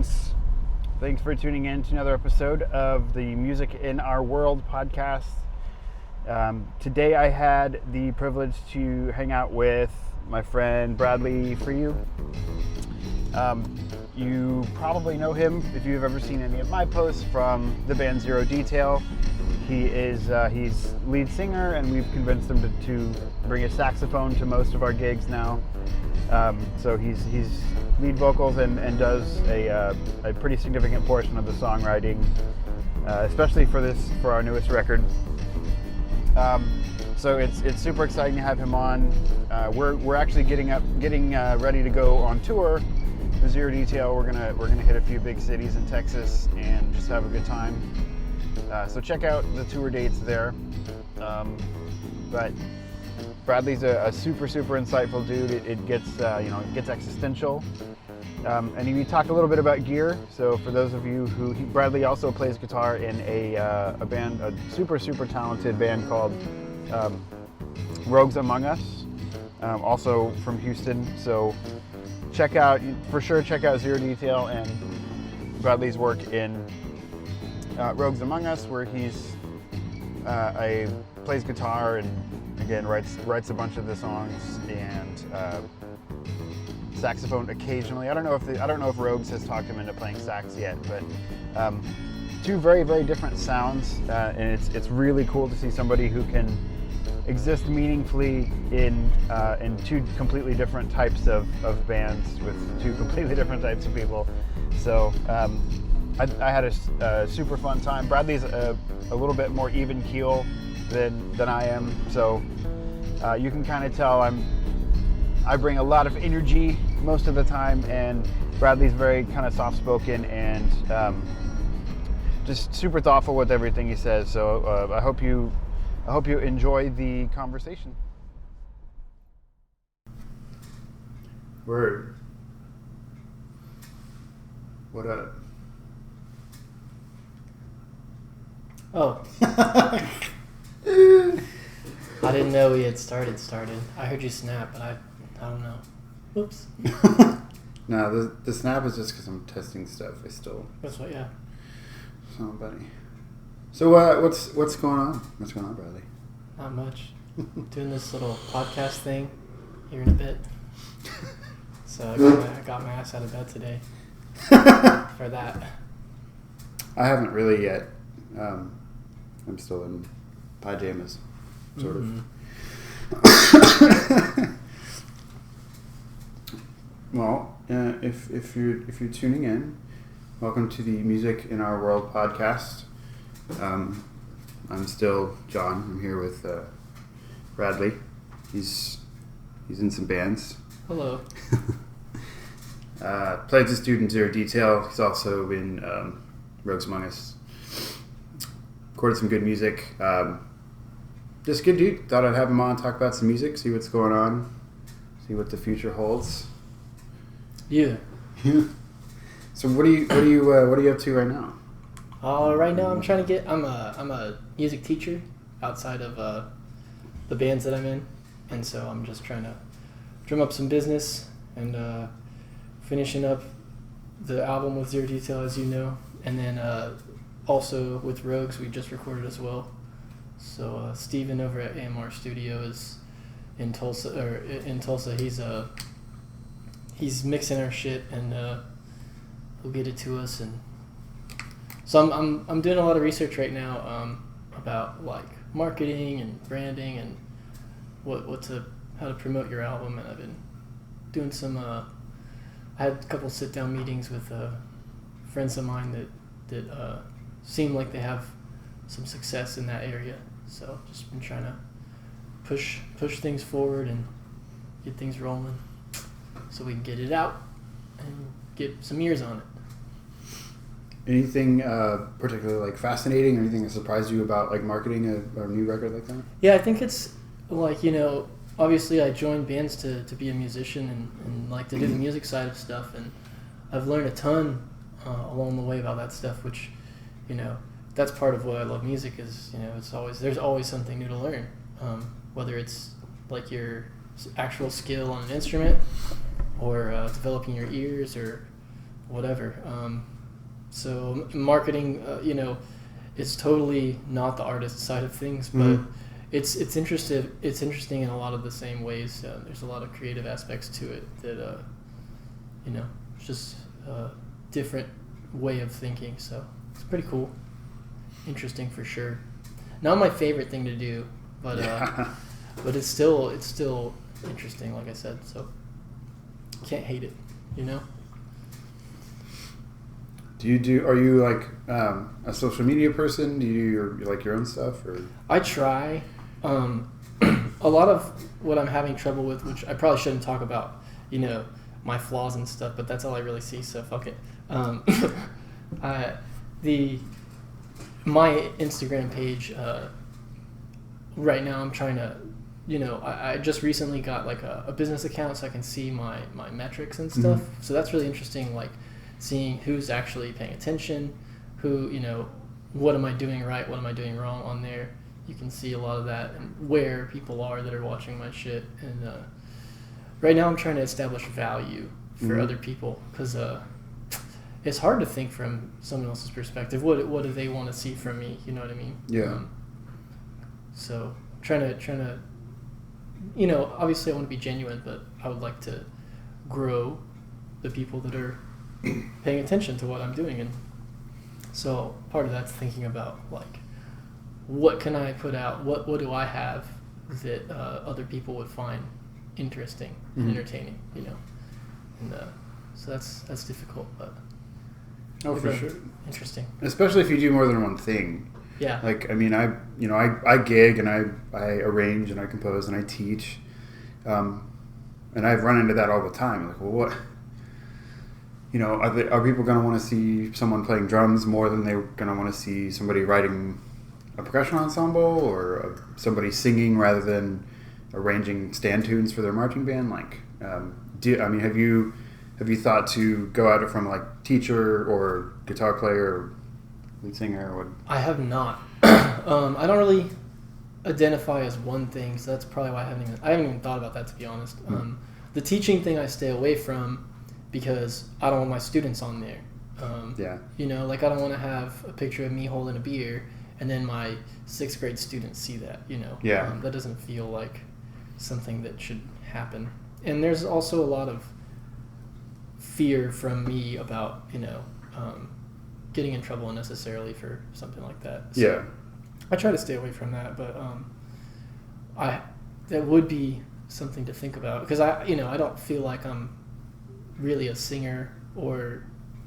friends. Thanks for tuning in to another episode of the Music in Our World podcast. Today I had the privilege to hang out with my friend Bradley Fryou. You probably know him if you've ever seen any of my posts from the band Zero Detail. He's lead singer, and we've convinced him to bring a saxophone to most of our gigs now. So he's lead vocals and does a pretty significant portion of the songwriting, especially for our newest record. So it's super exciting to have him on. We're actually getting ready to go on tour. The Zero Detail. We're gonna hit a few big cities in Texas and just have a good time. So check out the tour dates there. But Bradley's a super insightful dude. It gets existential. And we talked a little bit about gear. So for those of you Bradley also plays guitar in a band, a super talented band called Rogues Among Us, also from Houston. So check out Zero Detail and Bradley's work in Rogues Among Us, where he's plays guitar and again writes a bunch of the songs and saxophone occasionally. I don't know if Rogues has talked him into playing sax yet, but two very different sounds, and it's really cool to see somebody who can exist meaningfully in two completely different types of bands with two completely different types of people. So I had a super fun time. Bradley's a little bit more even keel than I am, so you can kind of tell I bring a lot of energy most of the time, and Bradley's very kind of soft-spoken and just super thoughtful with everything he says. So I hope you enjoy the conversation. Word. What up? Oh. I didn't know we had started. I heard you snap, but I don't know. Oops. No, the snap is just because I'm testing stuff. That's what, yeah. So, buddy. So what's going on? What's going on, Bradley? Not much. Doing this little podcast thing here in a bit. So I got my ass out of bed today for that. I haven't really yet. I'm still in pajamas, sort of. Well, if you're tuning in, welcome to the Music in Our World podcast. I'm still John. I'm here with Bradley. He's in some bands. Hello. Played this dude in Zero Detail. He's also in Rogues Among Us. Recorded some good music. Just good dude. Thought I'd have him on, talk about some music, see what's going on, see what the future holds. Yeah. So what are you up to right now? Right now I'm trying to get. I'm a music teacher outside of the bands that I'm in, and so I'm just trying to drum up some business and finishing up the album with Zero Detail, as you know, and then also with Rogues we just recorded as well. So Steven over at AMR Studio is in Tulsa. He's mixing our shit and he'll get it to us. And so I'm doing a lot of research right now about like marketing and branding and how to promote your album. And I've been doing some. I had a couple sit down meetings with friends of mine that seem like they have some success in that area. So just been trying to push things forward and get things rolling so we can get it out and get some ears on it. Anything particularly like fascinating or anything that surprised you about like marketing a new record like that? Yeah, I think it's like, obviously I joined bands to be a musician and like to do the music side of stuff, and I've learned a ton along the way about that stuff, which, that's part of what I love music is, there's always something new to learn, whether it's like your actual skill on an instrument or developing your ears or whatever. So marketing, it's totally not the artist side of things, but it's interesting in a lot of the same ways. There's a lot of creative aspects to it that it's just a different way of thinking. So it's pretty cool, interesting for sure. Not my favorite thing to do, but but it's still interesting, like I said. So can't hate it, Are you like a social media person? Do you do your own stuff? Or? I try. A lot of what I'm having trouble with, which I probably shouldn't talk about, my flaws and stuff, but that's all I really see, so fuck it. My Instagram page, right now I'm trying to, I just recently got like a business account so I can see my metrics and stuff. So that's really interesting, like seeing who's actually paying attention, who, what am I doing right, what am I doing wrong on there. You can see a lot of that and where people are that are watching my shit. And right now I'm trying to establish value for other people, because it's hard to think from someone else's perspective. What do they want to see from me? You know what I mean? Yeah. So trying to, obviously I want to be genuine, but I would like to grow the people that are paying attention to what I'm doing. And so part of that's thinking about like, what can I put out? What do I have that other people would find interesting and entertaining? And so that's difficult, but for sure, interesting. Especially if you do more than one thing. Yeah. Like I mean, I gig and I arrange and I compose and I teach, and I've run into that all the time. Like, well, what? Are people going to want to see someone playing drums more than they're going to want to see somebody writing a percussion ensemble, or somebody singing rather than arranging stand tunes for their marching band? Like, have you thought to go at it from like teacher or guitar player or lead singer? Or what? I have not. I don't really identify as one thing, so that's probably why I haven't even thought about that, to be honest. The teaching thing I stay away from because I don't want my students on there. Like I don't want to have a picture of me holding a beer and then my 6th grade students see that, that doesn't feel like something that should happen. And there's also a lot of fear from me about, getting in trouble unnecessarily for something like that. So I try to stay away from that, but that would be something to think about, because I don't feel like I'm really a singer or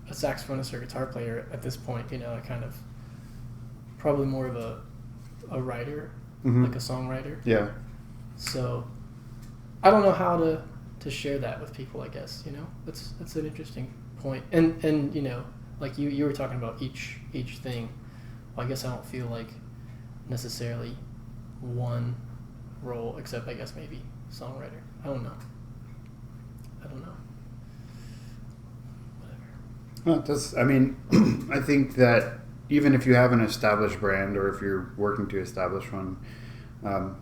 a saxophonist or guitar player at this point. I kind of probably more of a writer, like a songwriter. Yeah. So I don't know how to share that with people, I guess. That's an interesting point. And like you were talking about each thing. Well, I guess I don't feel like necessarily one role, except I guess maybe songwriter. I don't know. Well, I think that even if you have an established brand, or if you're working to establish one,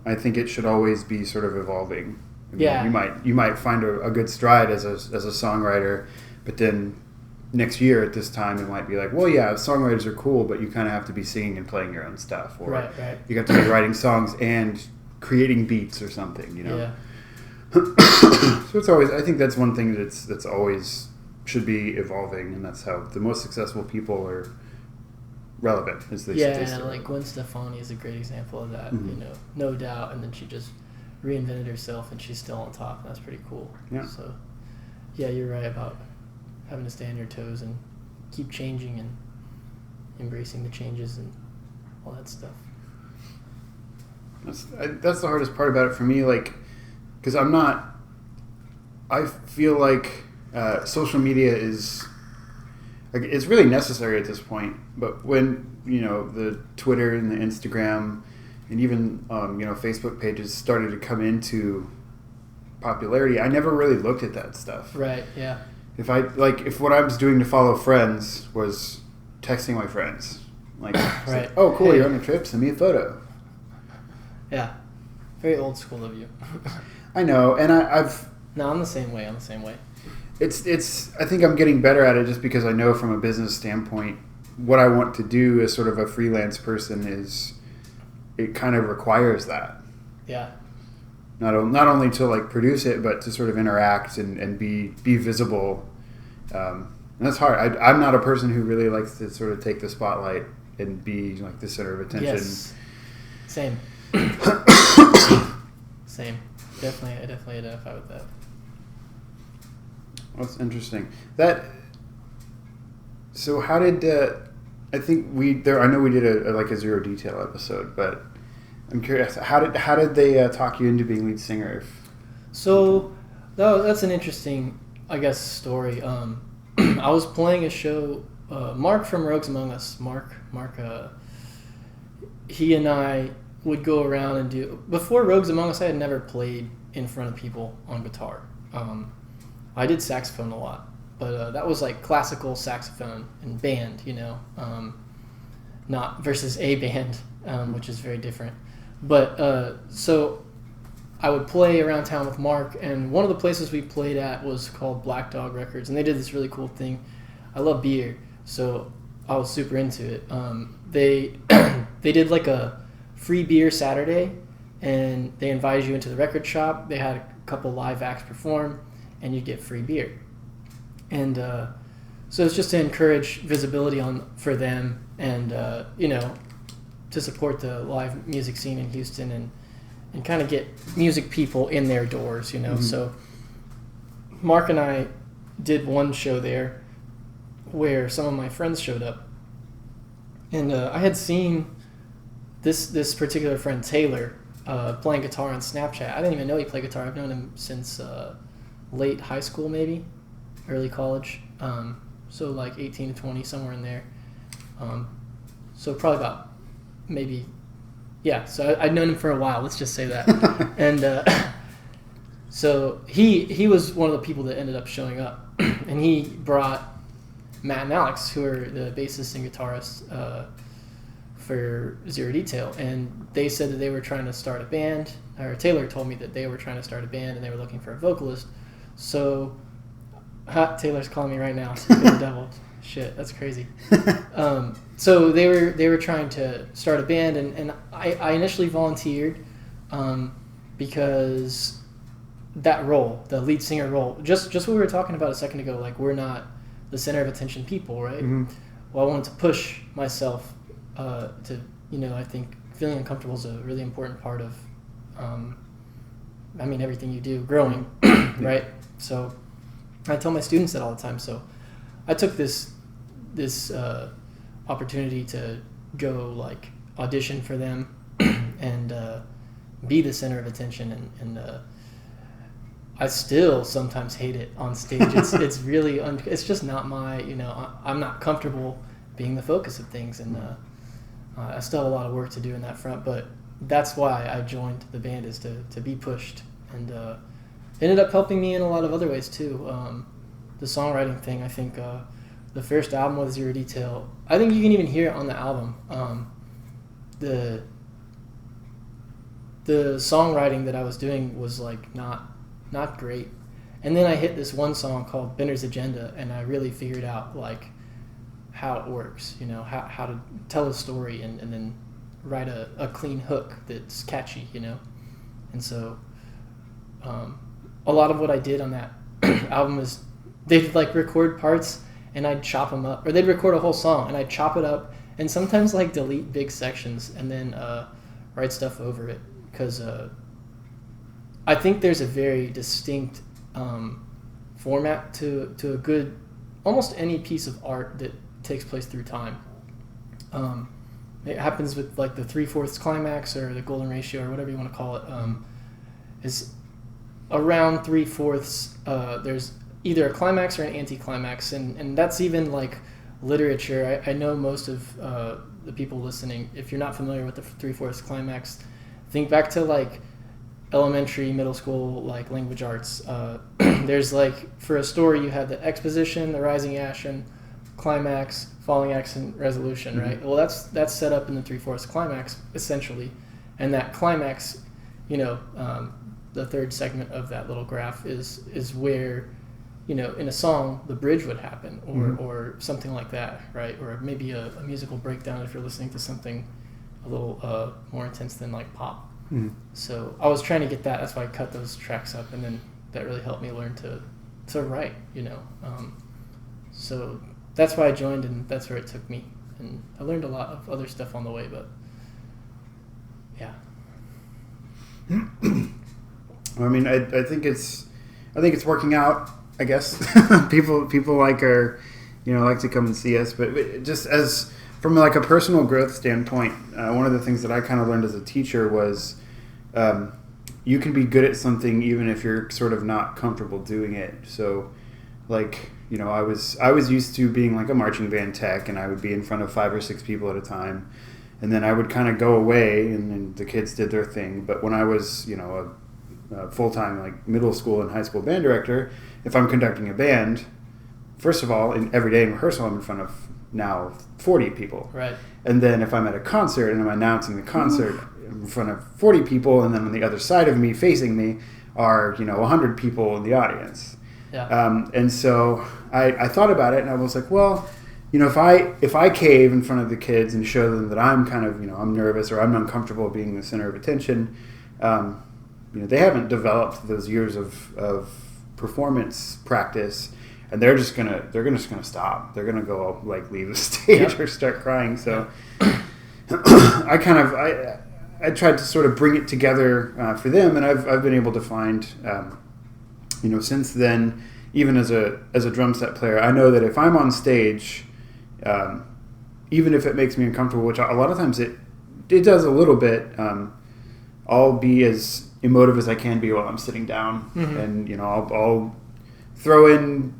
I think it should always be sort of evolving. You might find a good stride as a songwriter, but then next year at this time it might be like, well, yeah, songwriters are cool, but you kind of have to be singing and playing your own stuff, or right. You have to be writing songs and creating beats or something. Yeah. So it's always, I think that's one thing that's always should be evolving, and that's how the most successful people are relevant. Like Gwen Stefani is a great example of that. No doubt. And then she just reinvented herself, and she's still on top. And that's pretty cool. Yeah. So, yeah, you're right about having to stay on your toes and keep changing and embracing the changes and all that stuff. That's the hardest part about it for me, like, because I feel like social media is, like, it's really necessary at this point, but when, the Twitter and the Instagram and even, Facebook pages started to come into popularity, I never really looked at that stuff. Right, yeah. If what I was doing to follow friends was texting my friends, like, right. Like, oh, cool, you're on a trip, send me a photo. Yeah. Very old school of you. I know, and I've... No, I'm the same way. It's. I think I'm getting better at it just because I know from a business standpoint what I want to do as sort of a freelance person is. It kind of requires that. Yeah. Not only to like produce it, but to sort of interact and be visible. And that's hard. I'm not a person who really likes to sort of take the spotlight and be like the center of attention. Yes. Same. Same. Definitely, I definitely identify with that. That's interesting. So how did I think I know we did a zero detail episode, but I'm curious how did they talk you into being lead singer? So that's an interesting, I guess, story. I was playing a show. Mark from Rogues Among Us. Mark. He and I would go around and do. Before Rogues Among Us, I had never played in front of people on guitar. I did saxophone a lot, but that was like classical saxophone and band, not versus a band, which is very different. But so I would play around town with Mark, and one of the places we played at was called Black Dog Records, and they did this really cool thing. I love beer, so I was super into it. They they did like a free beer Saturday, and they invited you into the record shop. They had a couple live acts perform, and you get free beer. And so it's just to encourage visibility for them, and to support the live music scene in Houston, and kind of get music people in their doors, Mm-hmm. So Mark and I did one show there where some of my friends showed up, and I had seen this particular friend, Taylor, playing guitar on Snapchat. I didn't even know he played guitar. I've known him since late high school, maybe early college, so like 18 to 20, somewhere in there. So probably about maybe, yeah, so I'd known him for a while, let's just say that. And so he was one of the people that ended up showing up, and he brought Matt and Alex, who are the bassist and guitarists for Zero Detail, and they said that they were trying to start a band, or Taylor told me that they were trying to start a band and they were looking for a vocalist. So Taylor's calling me right now. Speak of the devil. Shit, that's crazy. So they were trying to start a band, and I initially volunteered because that role, the lead singer role, just what we were talking about a second ago, like we're not the center of attention people, right? Mm-hmm. Well, I wanted to push myself to, I think feeling uncomfortable is a really important part of, everything you do, growing, right? So I tell my students that all the time. So I took this opportunity to go like audition for them and be the center of attention, and I still sometimes hate it on stage. It's really it's just not my, I'm not comfortable being the focus of things, and I still have a lot of work to do in that front, but that's why I joined the band, is to be pushed, and it ended up helping me in a lot of other ways too. The songwriting thing, I think the first album with Zero Detail, I think you can even hear it on the album. The songwriting that I was doing was like not great, and then I hit this one song called Bender's Agenda, and I really figured out like how it works, how to tell a story and then write a clean hook that's catchy, and so a lot of what I did on that album is they'd like record parts and I'd chop them up, or they'd record a whole song and I'd chop it up and sometimes like delete big sections and then write stuff over it, because I think there's a very distinct format to a good, almost any piece of art that takes place through time. It happens with like the 3/4 climax or the golden ratio or whatever you want to call it. Is around 3/4. There's either a climax or an anticlimax, and that's even like literature. I know most of the people listening, if you're not familiar with the 3/4 climax, think back to like elementary, middle school, like language arts. There's like, for a story, you have the exposition, the rising action, climax, falling action, resolution, right? Mm-hmm. Well, that's set up in the 3/4 climax essentially, and that climax, the third segment of that little graph is where in a song, the bridge would happen, or Mm-hmm. or something like that, right? Or maybe a musical breakdown if you're listening to something a little more intense than like pop. Mm-hmm. So I was trying to get that. That's why I cut those tracks up, and then that really helped me learn to write. So that's why I joined, and that's where it took me. And I learned a lot of other stuff on the way, but yeah. I mean, I think it's working out. I guess people like to come and see us, but just as from like a personal growth standpoint, one of the things that I kind of learned as a teacher was you can be good at something even if you're sort of not comfortable doing it. So, like, I was used to being like a marching band tech, and I would be in front of 5 or 6 people at a time, and then I would kind of go away, and then the kids did their thing. But when I was, a full-time like middle school and high school band director, if I'm conducting a band, first of all, every day in rehearsal, I'm in front of now 40 people. Right. And then if I'm at a concert and I'm announcing the concert in front of 40 people, and then on the other side of me, facing me, are 100 people in the audience. Yeah. And so I thought about it, and I was like, well, if I cave in front of the kids and show them that I'm kind of I'm nervous or I'm uncomfortable being the center of attention, they haven't developed those years of performance practice, and they're just gonna stop. They're gonna go like leave the stage Yep. or start crying. So I tried to sort of bring it together for them, and I've been able to find since then, even as a drum set player, I know that if I'm on stage, even if it makes me uncomfortable, which a lot of times it does a little bit, I'll be as emotive as I can be while I'm sitting down, Mm-hmm. and I'll throw in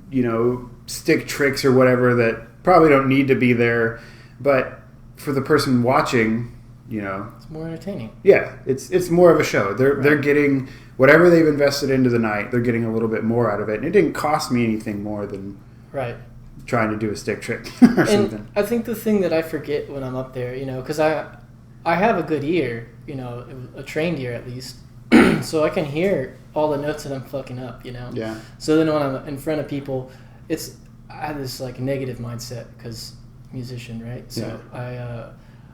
stick tricks or whatever that probably don't need to be there, but for the person watching, It's more entertaining. yeah, it's more of a show. They're getting whatever they've invested into the night. They're getting a little bit more out of it, and it didn't cost me anything more than Right. trying to do a stick trick or something. And I think the thing that I forget when I'm up there, because I have a good ear, a trained ear at least, so I can hear all the notes that I'm fucking up, Yeah. So then when I'm in front of people, I have this like negative mindset because musician, right? So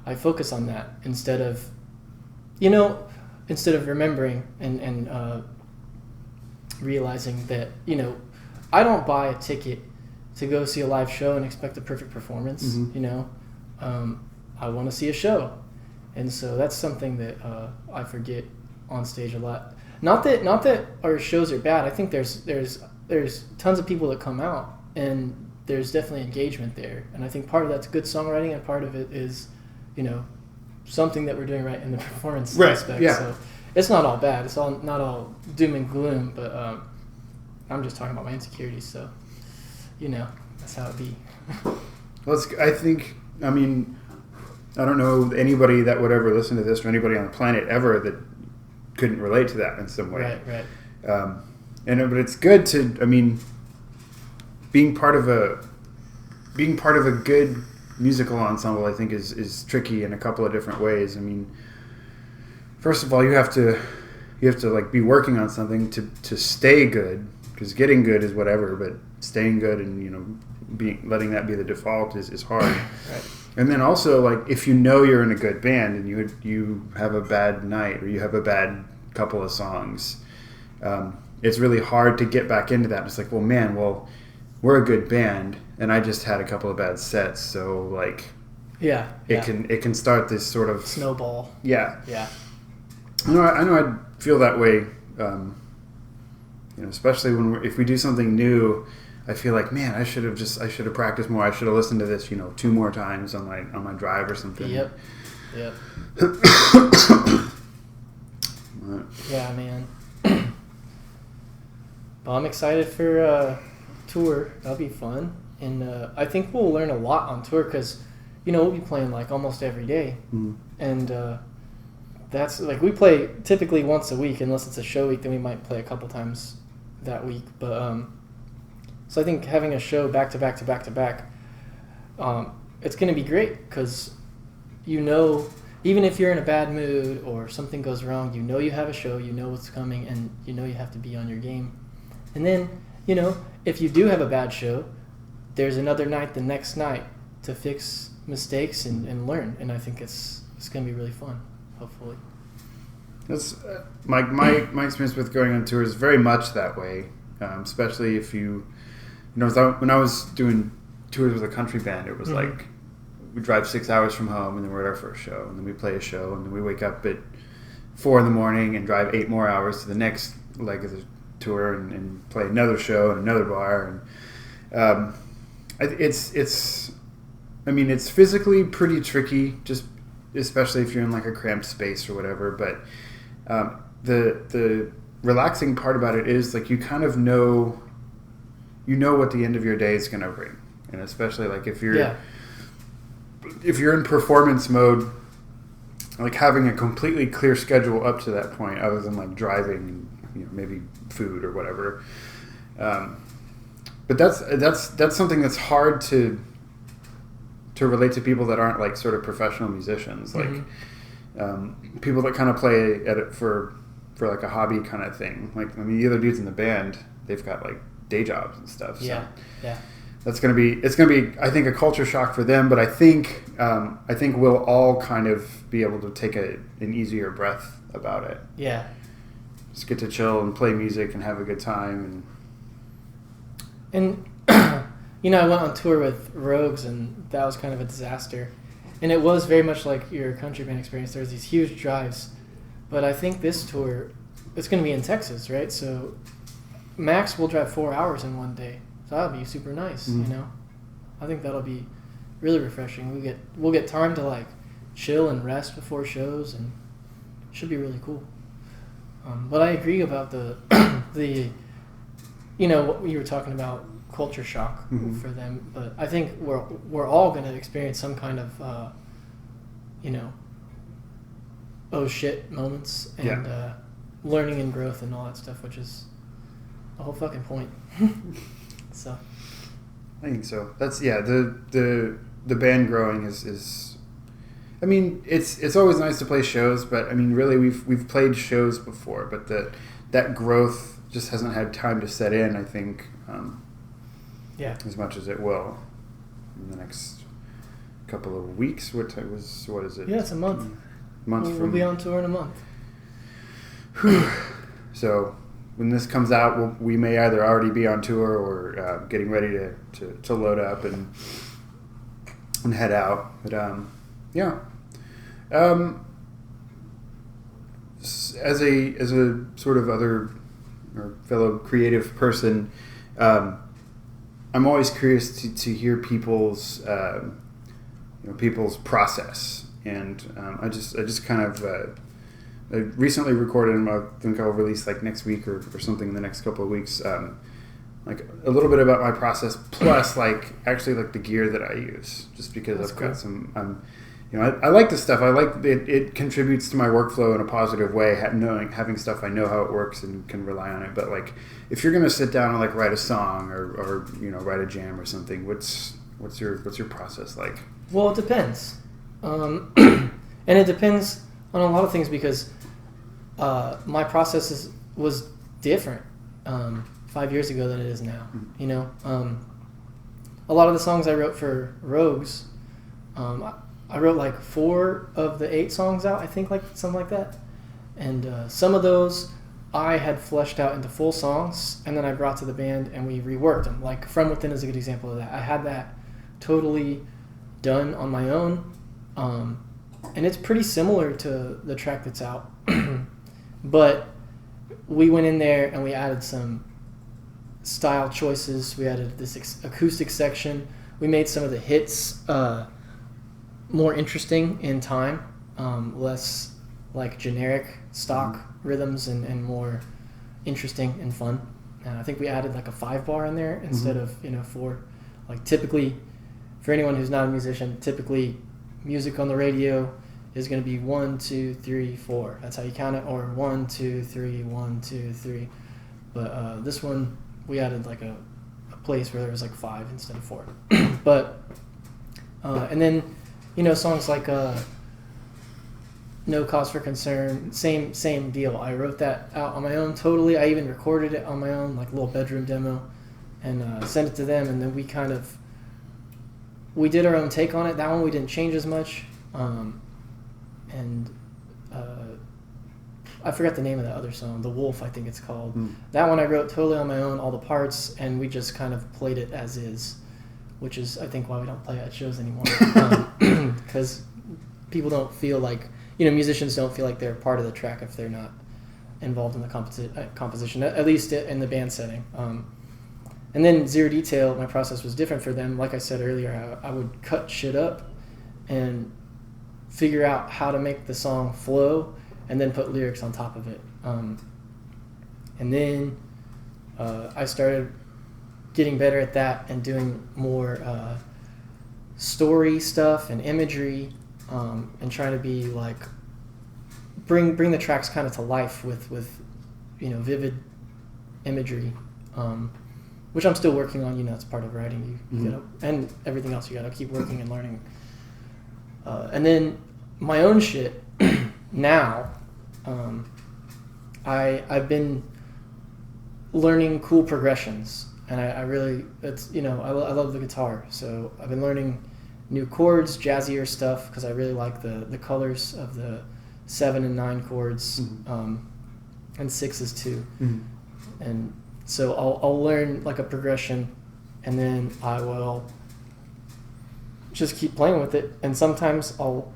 I focus on that instead of remembering and realizing that I don't buy a ticket to go see a live show and expect a perfect performance. Mm-hmm. I want to see a show, and so that's something that I forget on stage a lot. Not that our shows are bad. I think there's tons of people that come out, and there's definitely engagement there. And I think part of that's good songwriting, and part of it is, something that we're doing right in the performance Right, aspect. yeah. So it's not all bad. It's not all doom and gloom. But I'm just talking about my insecurities. So, that's how it be. Well, I don't know anybody that would ever listen to this, or anybody on the planet ever that couldn't relate to that in some way. Right. But it's good to, being part of a good musical ensemble, I think is tricky in a couple of different ways. First of all, you have to like be working on something to stay good, because getting good is whatever, but staying good and letting that be the default is hard. Right. And then also, like, if you're in a good band and you have a bad night or you have a bad couple of songs, it's really hard to get back into that. It's like, we're a good band, and I just had a couple of bad sets, so like, it can start this sort of snowball. Yeah. Yeah. I know I'd feel that way, especially if we do something new. I feel like, man, I should have practiced more. I should have listened to this, 2 more times on my drive or something. Yep. Yeah, man. Well, I'm excited for tour. That'll be fun, and I think we'll learn a lot on tour because, we'll be playing like almost every day, and that's like we play typically once a week unless it's a show week. Then we might play a couple times that week, but so I think having a show back to back to back to back, it's going to be great because, even if you're in a bad mood or something goes wrong, you have a show, what's coming, and you have to be on your game. And then, if you do have a bad show, there's another night the next night to fix mistakes and learn. And I think it's going to be really fun, hopefully. That's my experience with going on tour is very much that way, especially if when I was doing tours with a country band, it was like we drive 6 hours from home and then we're at our first show and then we play a show and then we wake up at 4 a.m. and drive 8 more hours to the next leg of the tour and play another show and another bar, and it's physically pretty tricky, just especially if you're in like a cramped space or whatever, but the relaxing part about it is like you kind of know what the end of your day is going to bring, and especially like if you're in performance mode, like having a completely clear schedule up to that point, other than like driving, maybe food or whatever. But that's something that's hard to relate to people that aren't like sort of professional musicians, like people that kind of play at it for like a hobby kind of thing. Like, I mean, the other dudes in the band, they've got like day jobs and stuff. So yeah. it's gonna be I think a culture shock for them, but I think we'll all kind of be able to take an easier breath about it. Yeah. Just get to chill and play music and have a good time and I went on tour with Rogues, and that was kind of a disaster. And it was very much like your country band experience. There's these huge drives. But I think this tour, it's going to be in Texas, right? So max will drive 4 hours in one day. So that'll be super nice, I think that'll be really refreshing. We'll get time to like chill and rest before shows, and it should be really cool. But I agree about the what you were talking about, culture shock for them. But I think we're all going to experience some kind of oh shit moments, and learning and growth and all that stuff, which is the whole fucking point. So I think so. That's the band growing is I mean, it's always nice to play shows, but I mean, really we've played shows before, but that growth just hasn't had time to set in, I think, as much as it will in the next couple of weeks. What is it? Yeah, it's a month. We'll be on tour in a month. So when this comes out, we may either already be on tour or getting ready to load up and head out. But as a sort of other or fellow creative person, I'm always curious to hear people's process, and I just kind of I recently recorded, and I think I'll release like next week or something in the next couple of weeks, like a little bit about my process, plus like actually like the gear that I use, just because That's I've got some I like this stuff. I like it contributes to my workflow in a positive way, having stuff I know how it works and can rely on it. But like if you're gonna sit down and like write a song or write a jam or something, what's your process like? Well, it depends, and it depends on a lot of things, because my process was different 5 years ago than it is now. A lot of the songs I wrote for Rogues, I wrote like 4 of the 8 songs out, I think, like something like that. And some of those I had fleshed out into full songs, and then I brought to the band and we reworked them. Like From Within is a good example of that. I had that totally done on my own, and it's pretty similar to the track that's out. But we went in there and we added some style choices. We added this acoustic section. We made some of the hits more interesting in time, less like generic stock rhythms, and more interesting and fun. And I think we added like a 5-bar in there instead of 4. Like typically, for anyone who's not a musician, typically music on the radio is going to be 1, 2, 3, 4. That's how you count it, or 1, 2, 3, 1, 2, 3. But this one we added like a place where there was like 5 instead of 4. But and then songs like No Cause for Concern, same deal. I wrote that out on my own totally. I even recorded it on my own, like a little bedroom demo. and sent it to them, and then we did our own take on it. That one we didn't change as much, and I forgot the name of the other song, The Wolf, I think it's called. That one I wrote totally on my own, all the parts, and we just kind of played it as is, which is, I think, why we don't play it at shows anymore. Because people don't feel like, musicians don't feel like they're part of the track if they're not involved in the composition, at least in the band setting. And then Zero Detail, my process was different for them. Like I said earlier, I would cut shit up and figure out how to make the song flow, and then put lyrics on top of it. And then I started getting better at that and doing more story stuff and imagery, and trying to be like bring the tracks kind of to life with vivid imagery, which I'm still working on. It's part of writing. You gotta, and everything else, you gotta keep working and learning. And then my own shit now. I've been learning cool progressions, and I really, I love the guitar, so I've been learning new chords, jazzier stuff, because I really like the colors of the 7 and 9 chords, and 6s too. And so I'll learn like a progression, and then I will just keep playing with it, and sometimes I'll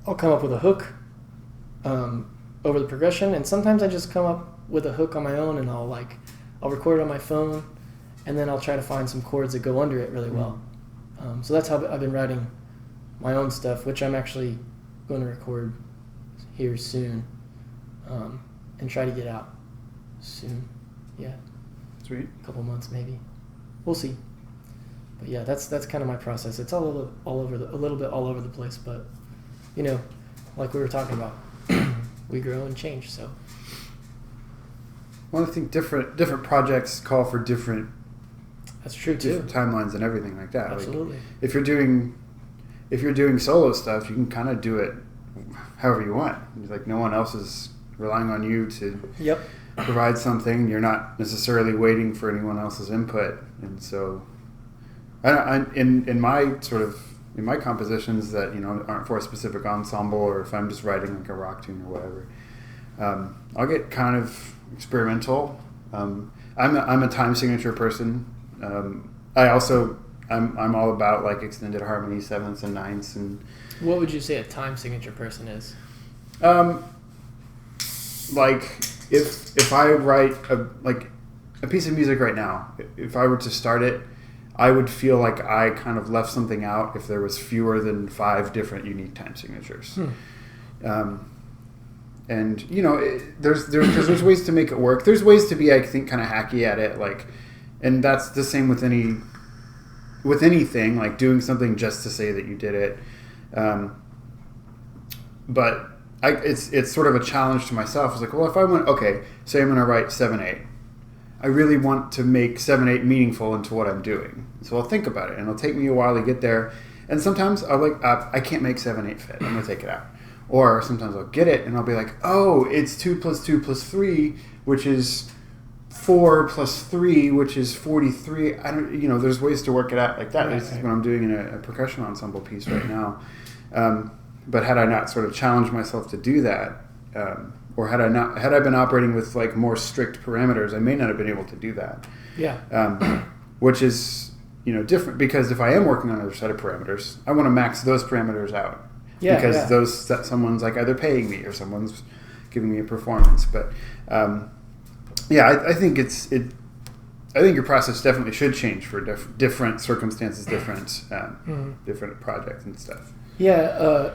come up with a hook over the progression, and sometimes I just come up with a hook on my own, and I'll record it on my phone, and then I'll try to find some chords that go under it really well. So that's how I've been writing my own stuff, which I'm actually going to record here soon, and try to get out soon. Yeah, sweet. A couple months maybe. We'll see. But yeah, that's kind of my process. It's a little bit all over the place, but like we were talking about. We grow and change, so. Well, I think different projects call for different. That's true too. Different timelines and everything like that. Absolutely. Like, if you're doing solo stuff, you can kind of do it however you want. Like no one else is relying on you to provide something. You're not necessarily waiting for anyone else's input, and so, in my compositions that aren't for a specific ensemble, or if I'm just writing like a rock tune or whatever, I'll get kind of experimental. I'm a time signature person. I'm all about like extended harmony, 7ths and 9ths. And what would you say a time signature person is? Like if I write a piece of music right now, if I were to start it, I would feel like I kind of left something out if there was fewer than 5 different unique time signatures. And there's ways to make it work. There's ways to be, I think, kind of hacky at it, and that's the same with anything, like doing something just to say that you did it. But it's sort of a challenge to myself. It's like, well, if I went, say I'm going to write 7/8. I really want to make 7/8 meaningful into what I'm doing. So I'll think about it, and it'll take me a while to get there. And sometimes I can't make 7/8 fit. I'm going to take it out. Or sometimes I'll get it, and I'll be like, oh, it's 2 + 2 + 3, which is 4 + 3, which is 43. There's ways to work it out like that. Right, this is what I'm doing in a percussion ensemble piece right now. But had I not sort of challenged myself to do that, or had I been operating with like more strict parameters, I may not have been able to do that. Yeah. Which is different, because if I am working on another set of parameters, I want to max those parameters out. Yeah. Because someone's like either paying me or someone's giving me a performance. But I think I think your process definitely should change for different circumstances, different projects and stuff. Yeah.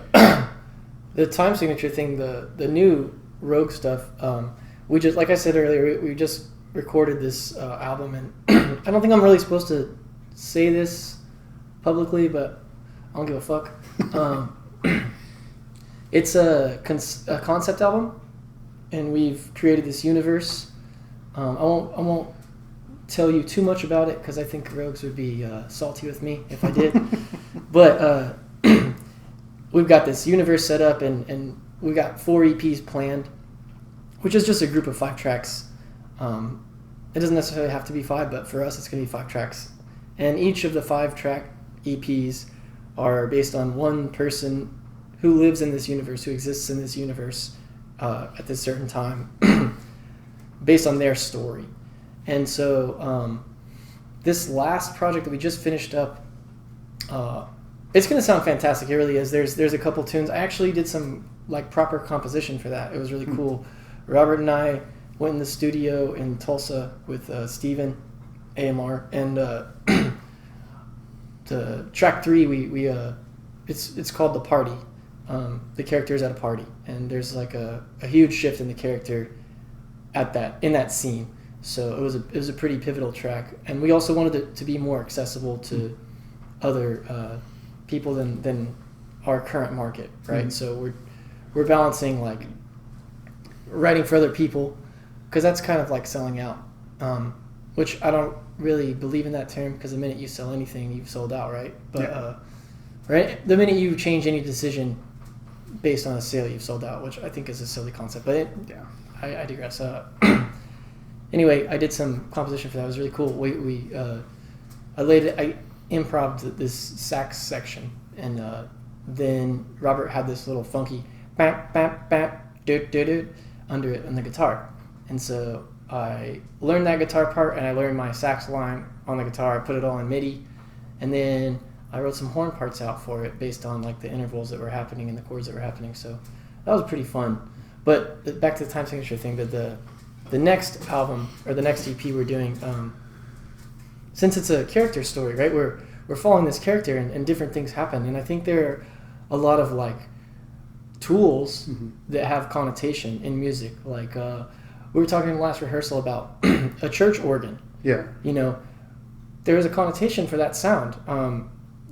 The time signature thing, the new Rogue stuff, we just, like I said earlier, we just recorded this album, and I don't think I'm really supposed to say this publicly, but I don't give a fuck. It's a concept album, and we've created this universe. I won't tell you too much about it, because I think Rogues would be salty with me if I did. But we've got this universe set up, and we've got 4 EPs planned, which is just a group of 5 tracks it doesn't necessarily have to be 5, but for us it's going to be 5 tracks. And each of the 5-track EPs are based on one person who lives in this universe, who exists in this universe at this certain time, based on their story. And so this last project that we just finished up, it's going to sound fantastic. It really is. There's a couple tunes. I actually did some like proper composition for that. It was really cool. Robert and I went in the studio in Tulsa with Steven AMR, and the track 3 we it's called The Party. The character is at a party, and there's like a huge shift in the character in that scene. So it was a pretty pivotal track, and we also wanted it to be more accessible to other people than our current market, right? Mm-hmm. So we're balancing like writing for other people, because that's kind of like selling out, which I don't really believe in that term, because the minute you sell anything, you've sold out, right? But right, the minute you change any decision based on a sale, you've sold out, which I think is a silly concept. But I digress. Anyway, I did some composition for that. It was really cool. I improv'd this sax section, and then Robert had this little funky bam bam bam do do do under it on the guitar, and so I learned that guitar part, and I learned my sax line on the guitar. I put it all in MIDI, and then I wrote some horn parts out for it based on like the intervals that were happening and the chords that were happening. So that was pretty fun. But back to the time signature thing, that the next album, or the next EP we're doing, since it's a character story, right? We're following this character, and different things happen, and I think there are a lot of like tools that have connotation in music. Like we were talking in the last rehearsal about a church organ. Yeah. You know, there is a connotation for that sound.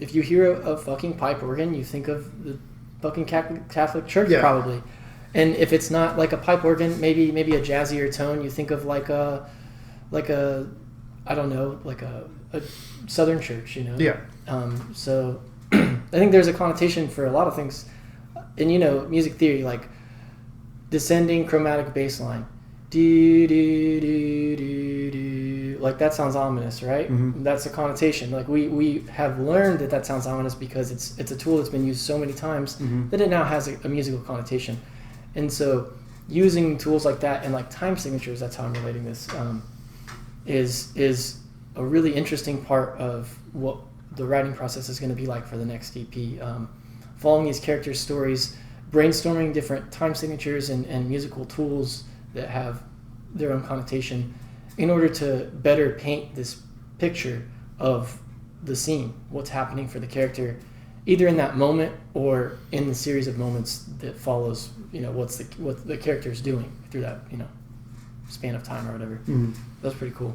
If you hear a fucking pipe organ, you think of the fucking Catholic Church, probably. And if it's not like a pipe organ, maybe a jazzier tone, you think of like a I don't know, like a Southern church, you know? Yeah. So I think there's a connotation for a lot of things. And, you know, music theory, like descending chromatic bass line. Do, do, do, do, do. Like that sounds ominous, right? Mm-hmm. That's a connotation. Like we have learned that sounds ominous because it's a tool that's been used so many times that it now has a musical connotation. And so using tools like that and like time signatures, that's how I'm relating this, is a really interesting part of what the writing process is going to be like for the next EP. Following these characters' stories, brainstorming different time signatures and musical tools that have their own connotation in order to better paint this picture of the scene, what's happening for the character, either in that moment or in the series of moments that follows, you know, what the character is doing through that, you know, span of time or whatever. Mm-hmm. That's pretty cool.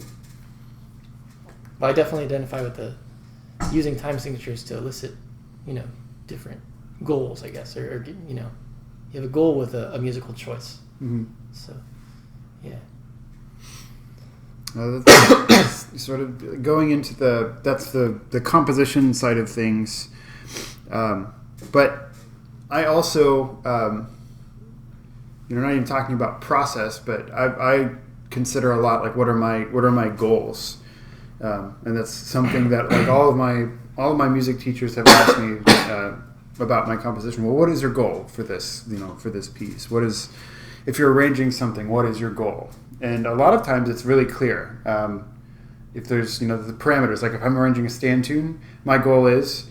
But I definitely identify with using time signatures to elicit, you know, different goals, I guess, or you know, you have a goal with a musical choice. Mm-hmm. So, yeah. That's sort of going into the composition side of things. But I also, not even talking about process, but I consider a lot like what are my goals, and that's something that like all of my music teachers have asked me about my composition. Well, what is your goal for this? For this piece, if you're arranging something, what is your goal? And a lot of times it's really clear. If there's the parameters, like if I'm arranging a stand tune, my goal is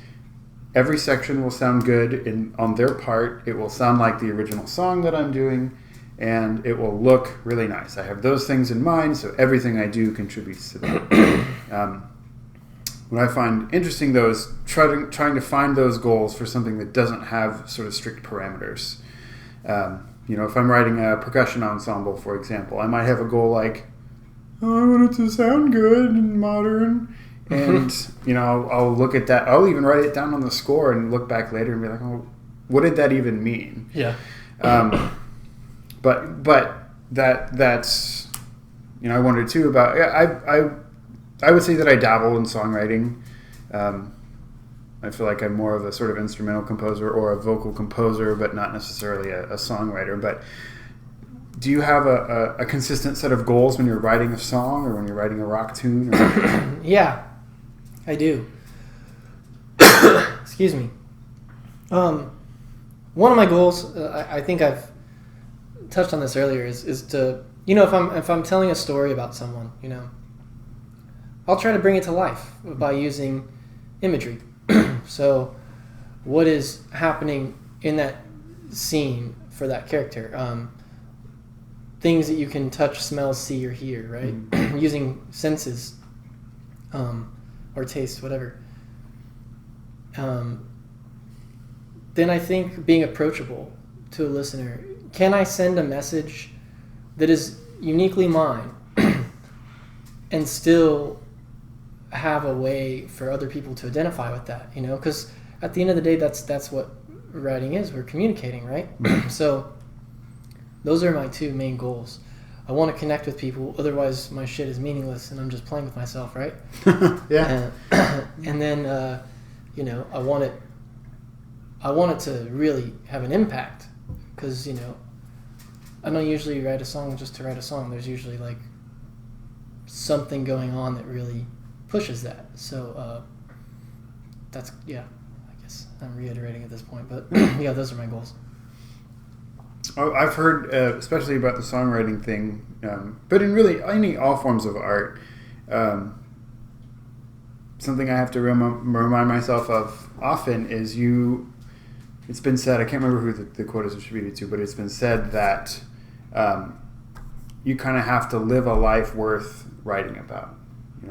every section will sound good on their part. It will sound like the original song that I'm doing, and it will look really nice. I have those things in mind, so everything I do contributes to that. What I find interesting, though, is trying to find those goals for something that doesn't have sort of strict parameters. If I'm writing a percussion ensemble, for example, I might have a goal like, I want it to sound good and modern. And, I'll look at that. I'll even write it down on the score and look back later and be like, oh, what did that even mean? Yeah. But that's, I wondered too about, I would say that I dabble in songwriting. I feel like I'm more of a sort of instrumental composer or a vocal composer, but not necessarily a songwriter. But do you have a consistent set of goals when you're writing a song or when you're writing a rock tune? Or? Yeah, I do. Excuse me. One of my goals, I think I've touched on this earlier, is to, if I'm telling a story about someone, I'll try to bring it to life by using imagery. So, what is happening in that scene for that character? Things that you can touch, smell, see, or hear, right? Using senses, or taste, whatever. Then I think being approachable to a listener. Can I send a message that is uniquely mine and still have a way for other people to identify with that? Because at the end of the day, that's what writing is. We're communicating, right? So those are my two main goals. I want to connect with people, otherwise my shit is meaningless and I'm just playing with myself, right? Yeah. And then, I want it to really have an impact, because, I don't usually write a song just to write a song. There's usually like something going on that really pushes that. So that's, I guess I'm reiterating at this point, but yeah, those are my goals. Oh, I've heard, especially about the songwriting thing, but in really all forms of art, something I have to remind myself of often is it's been said, I can't remember who the quote is attributed to, but it's been said that you kind of have to live a life worth writing about.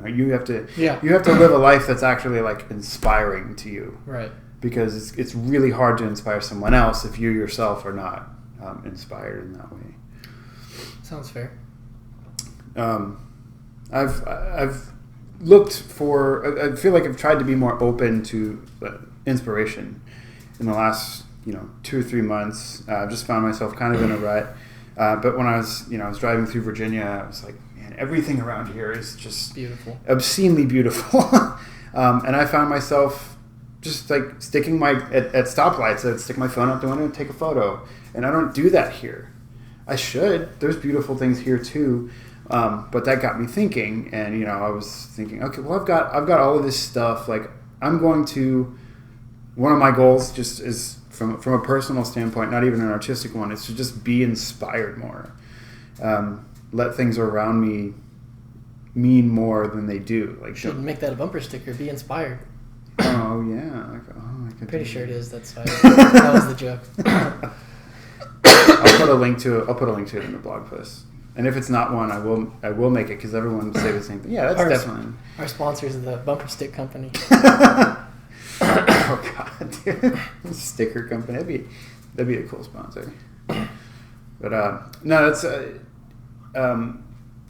You have to live a life that's actually like inspiring to you, right? Because it's really hard to inspire someone else if you yourself are not inspired in that way. Sounds fair. I've looked for. I feel like I've tried to be more open to inspiration in the last 2 or 3 months. I've just found myself kind of in a rut. But when I was driving through Virginia, I was like, man, everything around here is just beautiful, obscenely beautiful. And I found myself just like sticking at stoplights. I'd stick my phone up the window and take a photo. And I don't do that here. I should. There's beautiful things here too. But that got me thinking, and I was thinking, okay, well, I've got all of this stuff. Like, I'm going to. One of my goals just is from a personal standpoint, not even an artistic one, is to just be inspired more. Let things around me mean more than they do. Like, should make that a bumper sticker. Be inspired. Oh yeah. Pretty sure it is. That's why that was the joke. I'll put a link to it in the blog post. And if it's not one, I will make it, because everyone say the same thing. Yeah, that's definitely. Our sponsors are the Bumper Stick Company. Oh God, dude! Sticker company. That'd be a cool sponsor. But no, that's.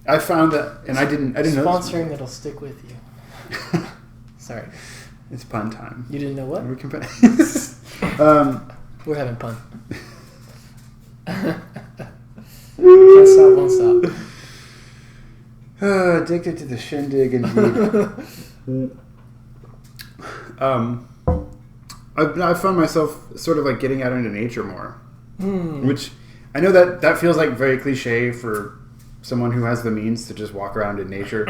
I found that, and I didn't know. Sponsoring that'll stick with you. Sorry. It's pun time. You didn't know what? We're having pun. Can't stop, won't stop. Addicted to the shindig, indeed. I found myself sort of like getting out into nature more, which I know that feels like very cliche for someone who has the means to just walk around in nature.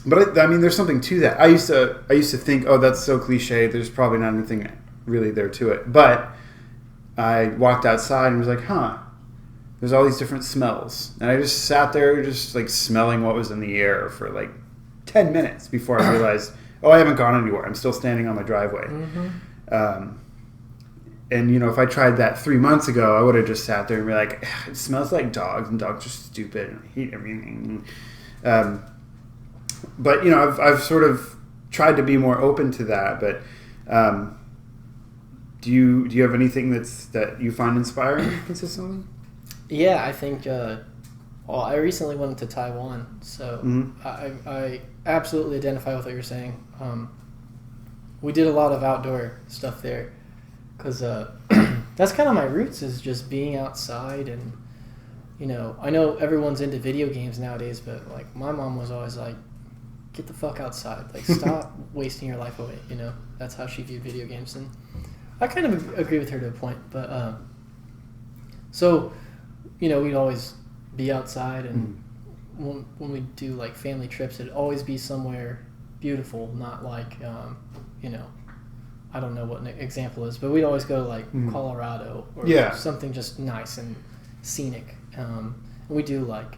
But I mean, there's something to that. I used to think, oh, that's so cliche. There's probably not anything really there to it. But I walked outside and was like, there's all these different smells. And I just sat there just like smelling what was in the air for like 10 minutes before I realized, I haven't gone anywhere. I'm still standing on my driveway. Mm-hmm. And, if I tried that 3 months ago, I would have just sat there and be like, it smells like dogs, and dogs are stupid, and I hate everything. But, I've sort of tried to be more open to that. But do you have anything that you find inspiring consistently? Yeah, I think, I recently went to Taiwan, so I absolutely identify with what you're saying. We did a lot of outdoor stuff there, because that's kind of my roots, is just being outside. And I know everyone's into video games nowadays, but like my mom was always like, get the fuck outside, like stop wasting your life away. That's how she viewed video games, and I kind of agree with her to a point. But so we'd always be outside, and when we do like family trips, it'd always be somewhere beautiful, not like, I don't know what an example is, but we'd always go to like Colorado or something just nice and scenic. And we do like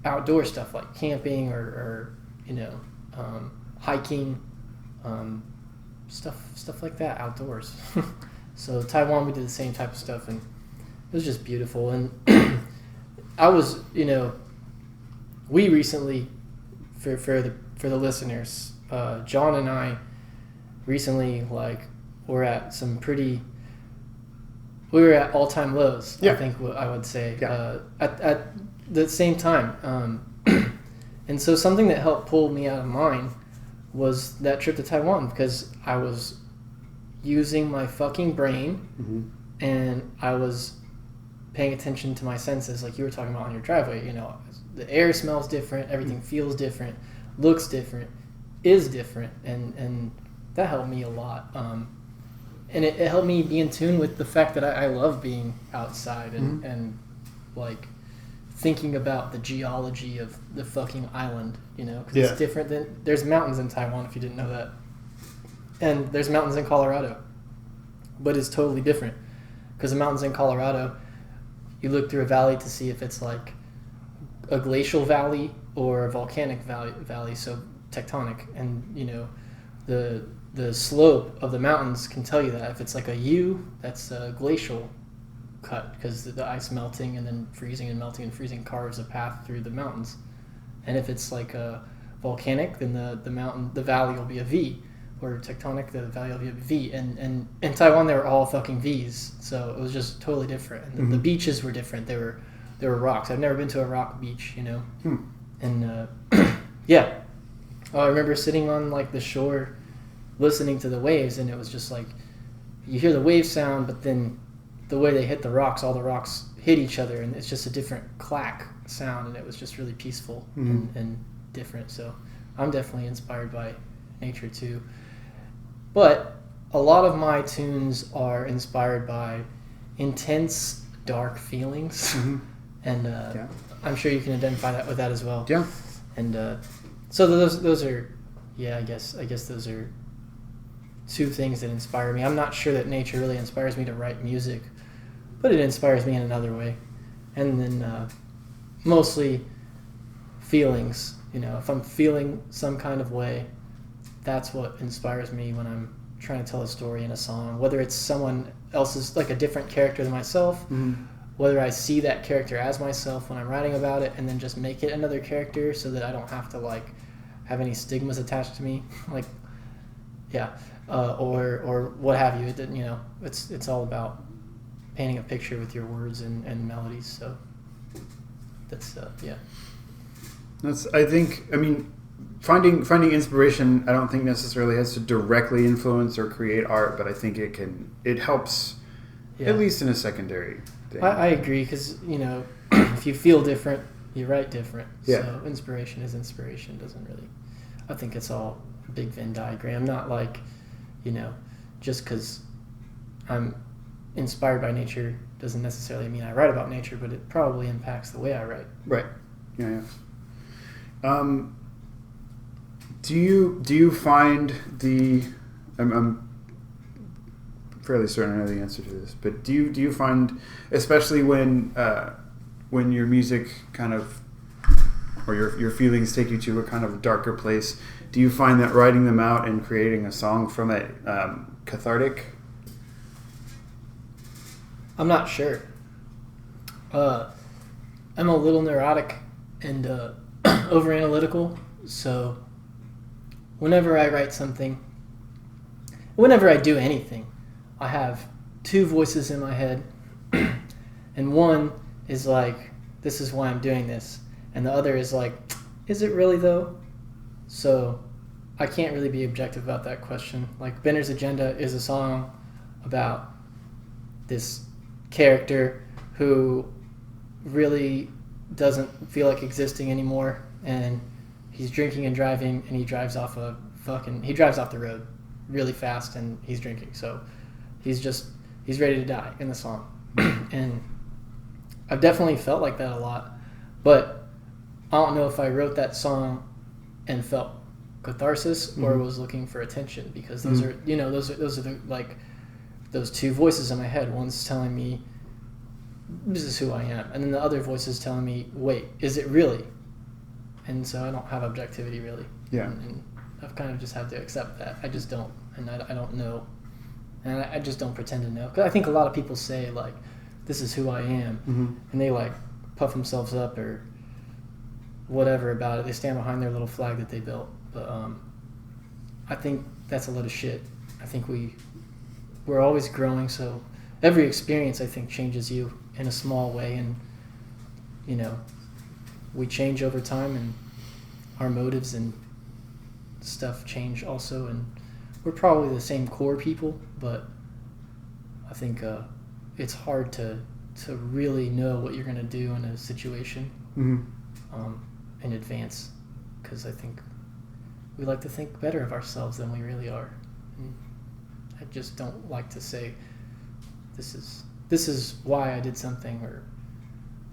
outdoor stuff like camping or hiking, stuff like that outdoors. So Taiwan, we did the same type of stuff, and it was just beautiful. And I was, we recently, for the listeners, John and I recently were at all-time lows. I think what I would say at the same time. And so something that helped pull me out of mine was that trip to Taiwan, because I was using my fucking brain and I was paying attention to my senses, like you were talking about on your driveway. The air smells different, everything feels different, looks different, is different, and that helped me a lot. And it helped me be in tune with the fact that I love being outside and like thinking about the geology of the fucking island, because it's different than, there's mountains in Taiwan, if you didn't know that, and there's mountains in Colorado, but it's totally different, because the mountains in Colorado, you look through a valley to see if it's like a glacial valley or a volcanic valley, so tectonic, and the slope of the mountains can tell you that. If it's like a U, that's a glacial cut, because the ice melting and then freezing and melting and freezing carves a path through the mountains. And if it's like a volcanic, then the valley will be a V, or tectonic, the valley will be a V. And in Taiwan, they were all fucking V's, so it was just totally different. And the beaches were different. They were rocks. I've never been to a rock beach, And yeah, I remember sitting on like the shore, listening to the waves, and it was just like you hear the wave sound, but then the way they hit the rocks, all the rocks hit each other, and it's just a different clack sound, and it was just really peaceful and different. So I'm definitely inspired by nature too. But a lot of my tunes are inspired by intense, dark feelings, and I'm sure you can identify that with that as well. Yeah. And so those are, I guess those are two things that inspire me. I'm not sure that nature really inspires me to write music, but it inspires me in another way. And then mostly feelings. If I'm feeling some kind of way, that's what inspires me when I'm trying to tell a story in a song, whether it's someone else's, like a different character than myself, whether I see that character as myself when I'm writing about it, and then just make it another character so that I don't have to like have any stigmas attached to me, or what have you. It didn't, it's all about painting a picture with your words and melodies. So that's I mean, finding inspiration, I don't think necessarily has to directly influence or create art, but I think it helps at least in a secondary thing. I agree, because if you feel different, you write different. Yeah. So inspiration is inspiration. Doesn't really, I think it's all a big Venn diagram. Not like, just because I'm inspired by nature doesn't necessarily mean I write about nature, but it probably impacts the way I write. Right. Yeah. Do you find I'm fairly certain I know the answer to this, but do you find, especially when your music kind of, or your feelings take you to a kind of darker place, do you find that writing them out and creating a song from it cathartic? I'm not sure. I'm a little neurotic and over analytical, so whenever I write something, whenever I do anything, I have two voices in my head, and one is like, this is why I'm doing this, and the other is like, is it really though? So I can't really be objective about that question. Like, Benner's Agenda is a song about this character who really doesn't feel like existing anymore, and he's drinking and driving, and he drives off the road really fast, and he's drinking, so he's ready to die in the song. And I've definitely felt like that a lot, but I don't know if I wrote that song and felt catharsis or was looking for attention, because those are, you know, those are the, like, those two voices in my head. One's telling me this is who I am, and then the other voice is telling me, wait, is it really? And so I don't have objectivity really. Yeah. And I've kind of just had to accept that. I just don't, and I don't know, and I just don't pretend to know. Because I think a lot of people say, like, this is who I am, and they, like, puff themselves up or whatever about it. They stand behind their little flag that they built. But I think that's a load of shit. I think we're always growing, so every experience, I think, changes you in a small way, and, you know, we change over time, and our motives and stuff change also, and we're probably the same core people, but I think it's hard to really know what you're going to do in a situation in advance, because I think we like to think better of ourselves than we really are. And I just don't like to say this is why I did something, or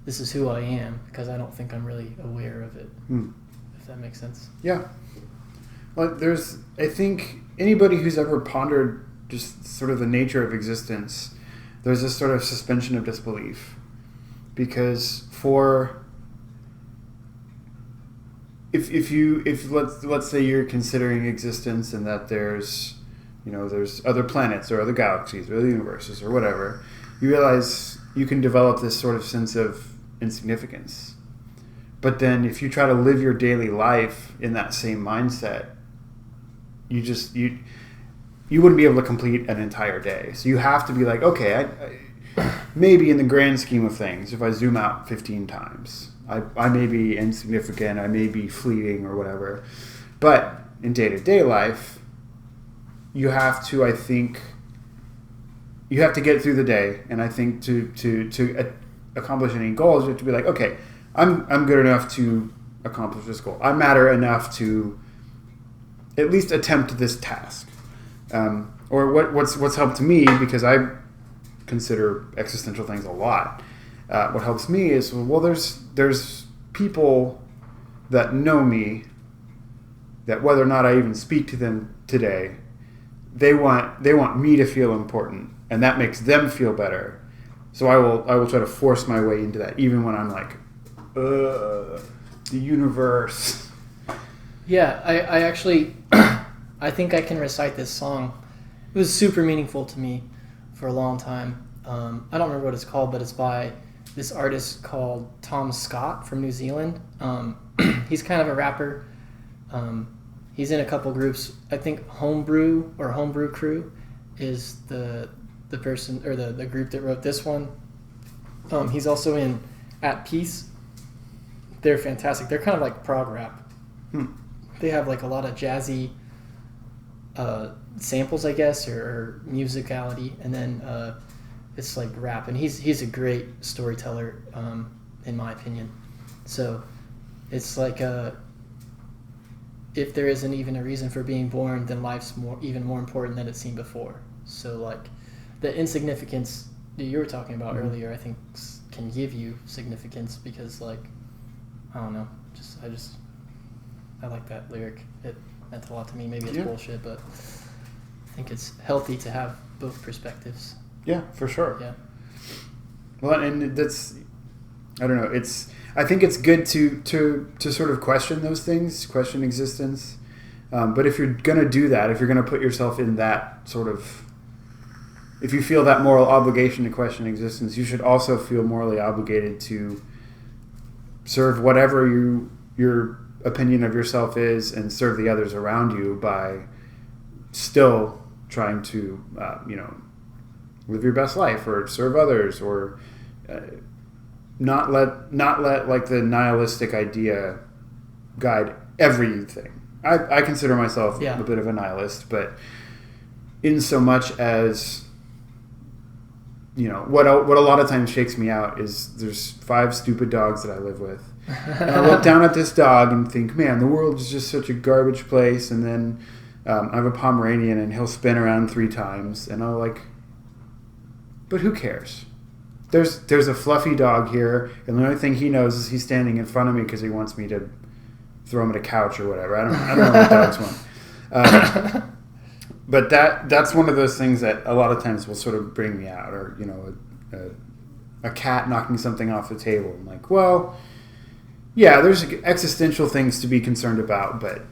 this is who I am, because I don't think I'm really aware of it. If that makes sense. Yeah. Well, I think anybody who's ever pondered just sort of the nature of existence, there's this sort of suspension of disbelief, because if let's say you're considering existence and that there's other planets or other galaxies or other universes or whatever, you realize you can develop this sort of sense of insignificance. But then if you try to live your daily life in that same mindset, you wouldn't be able to complete an entire day. So you have to be like, okay, maybe in the grand scheme of things, if I zoom out 15 times, I may be insignificant, I may be fleeting or whatever. But in day-to-day life, you have to get through the day, and I think to accomplish any goals, you have to be like, okay, I'm good enough to accomplish this goal. I matter enough to at least attempt this task. Or what's helped me, because I consider existential things a lot. What helps me is, well, there's people that know me, that whether or not I even speak to them today, they want me to feel important, and that makes them feel better. So I will try to force my way into that, even when I'm like, the universe. Yeah, I actually, I think I can recite this song. It was super meaningful to me for a long time. I don't remember what it's called, but it's by this artist called Tom Scott from New Zealand. He's kind of a rapper. He's in a couple groups. I think Homebrew Crew is the person, or the group that wrote this one. He's also in At Peace. They're fantastic. They're kind of like prog rap. They have like a lot of jazzy samples, I guess, or musicality, and then it's like rap. And he's a great storyteller, in my opinion. So it's like if there isn't even a reason for being born, then life's even more important than it seemed before. So like the insignificance that you were talking about earlier, I think can give you significance, because like, I don't know, I like that lyric. It meant a lot to me. Maybe it's bullshit, but I think it's healthy to have both perspectives. Yeah, for sure. Yeah. Well, and that's, I don't know, I think it's good to sort of question those things, question existence. But if you're going to do that, if you're going to put yourself in that sort of, if you feel that moral obligation to question existence, you should also feel morally obligated to serve whatever your opinion of yourself is, and serve the others around you by still trying to, live your best life, or serve others, or not let like the nihilistic idea guide everything. I consider myself a bit of a nihilist, but in so much as, what a lot of times shakes me out is there's 5 stupid dogs that I live with. And I look down at this dog and think, man, the world is just such a garbage place. And then I have a Pomeranian, and he'll spin around 3 times, and I'm like, but who cares? there's a fluffy dog here, and the only thing he knows is he's standing in front of me because he wants me to throw him at a couch or whatever. I don't know what dogs want. But that's one of those things that a lot of times will sort of bring me out, or a cat knocking something off the table. I'm like, well, yeah, there's existential things to be concerned about, but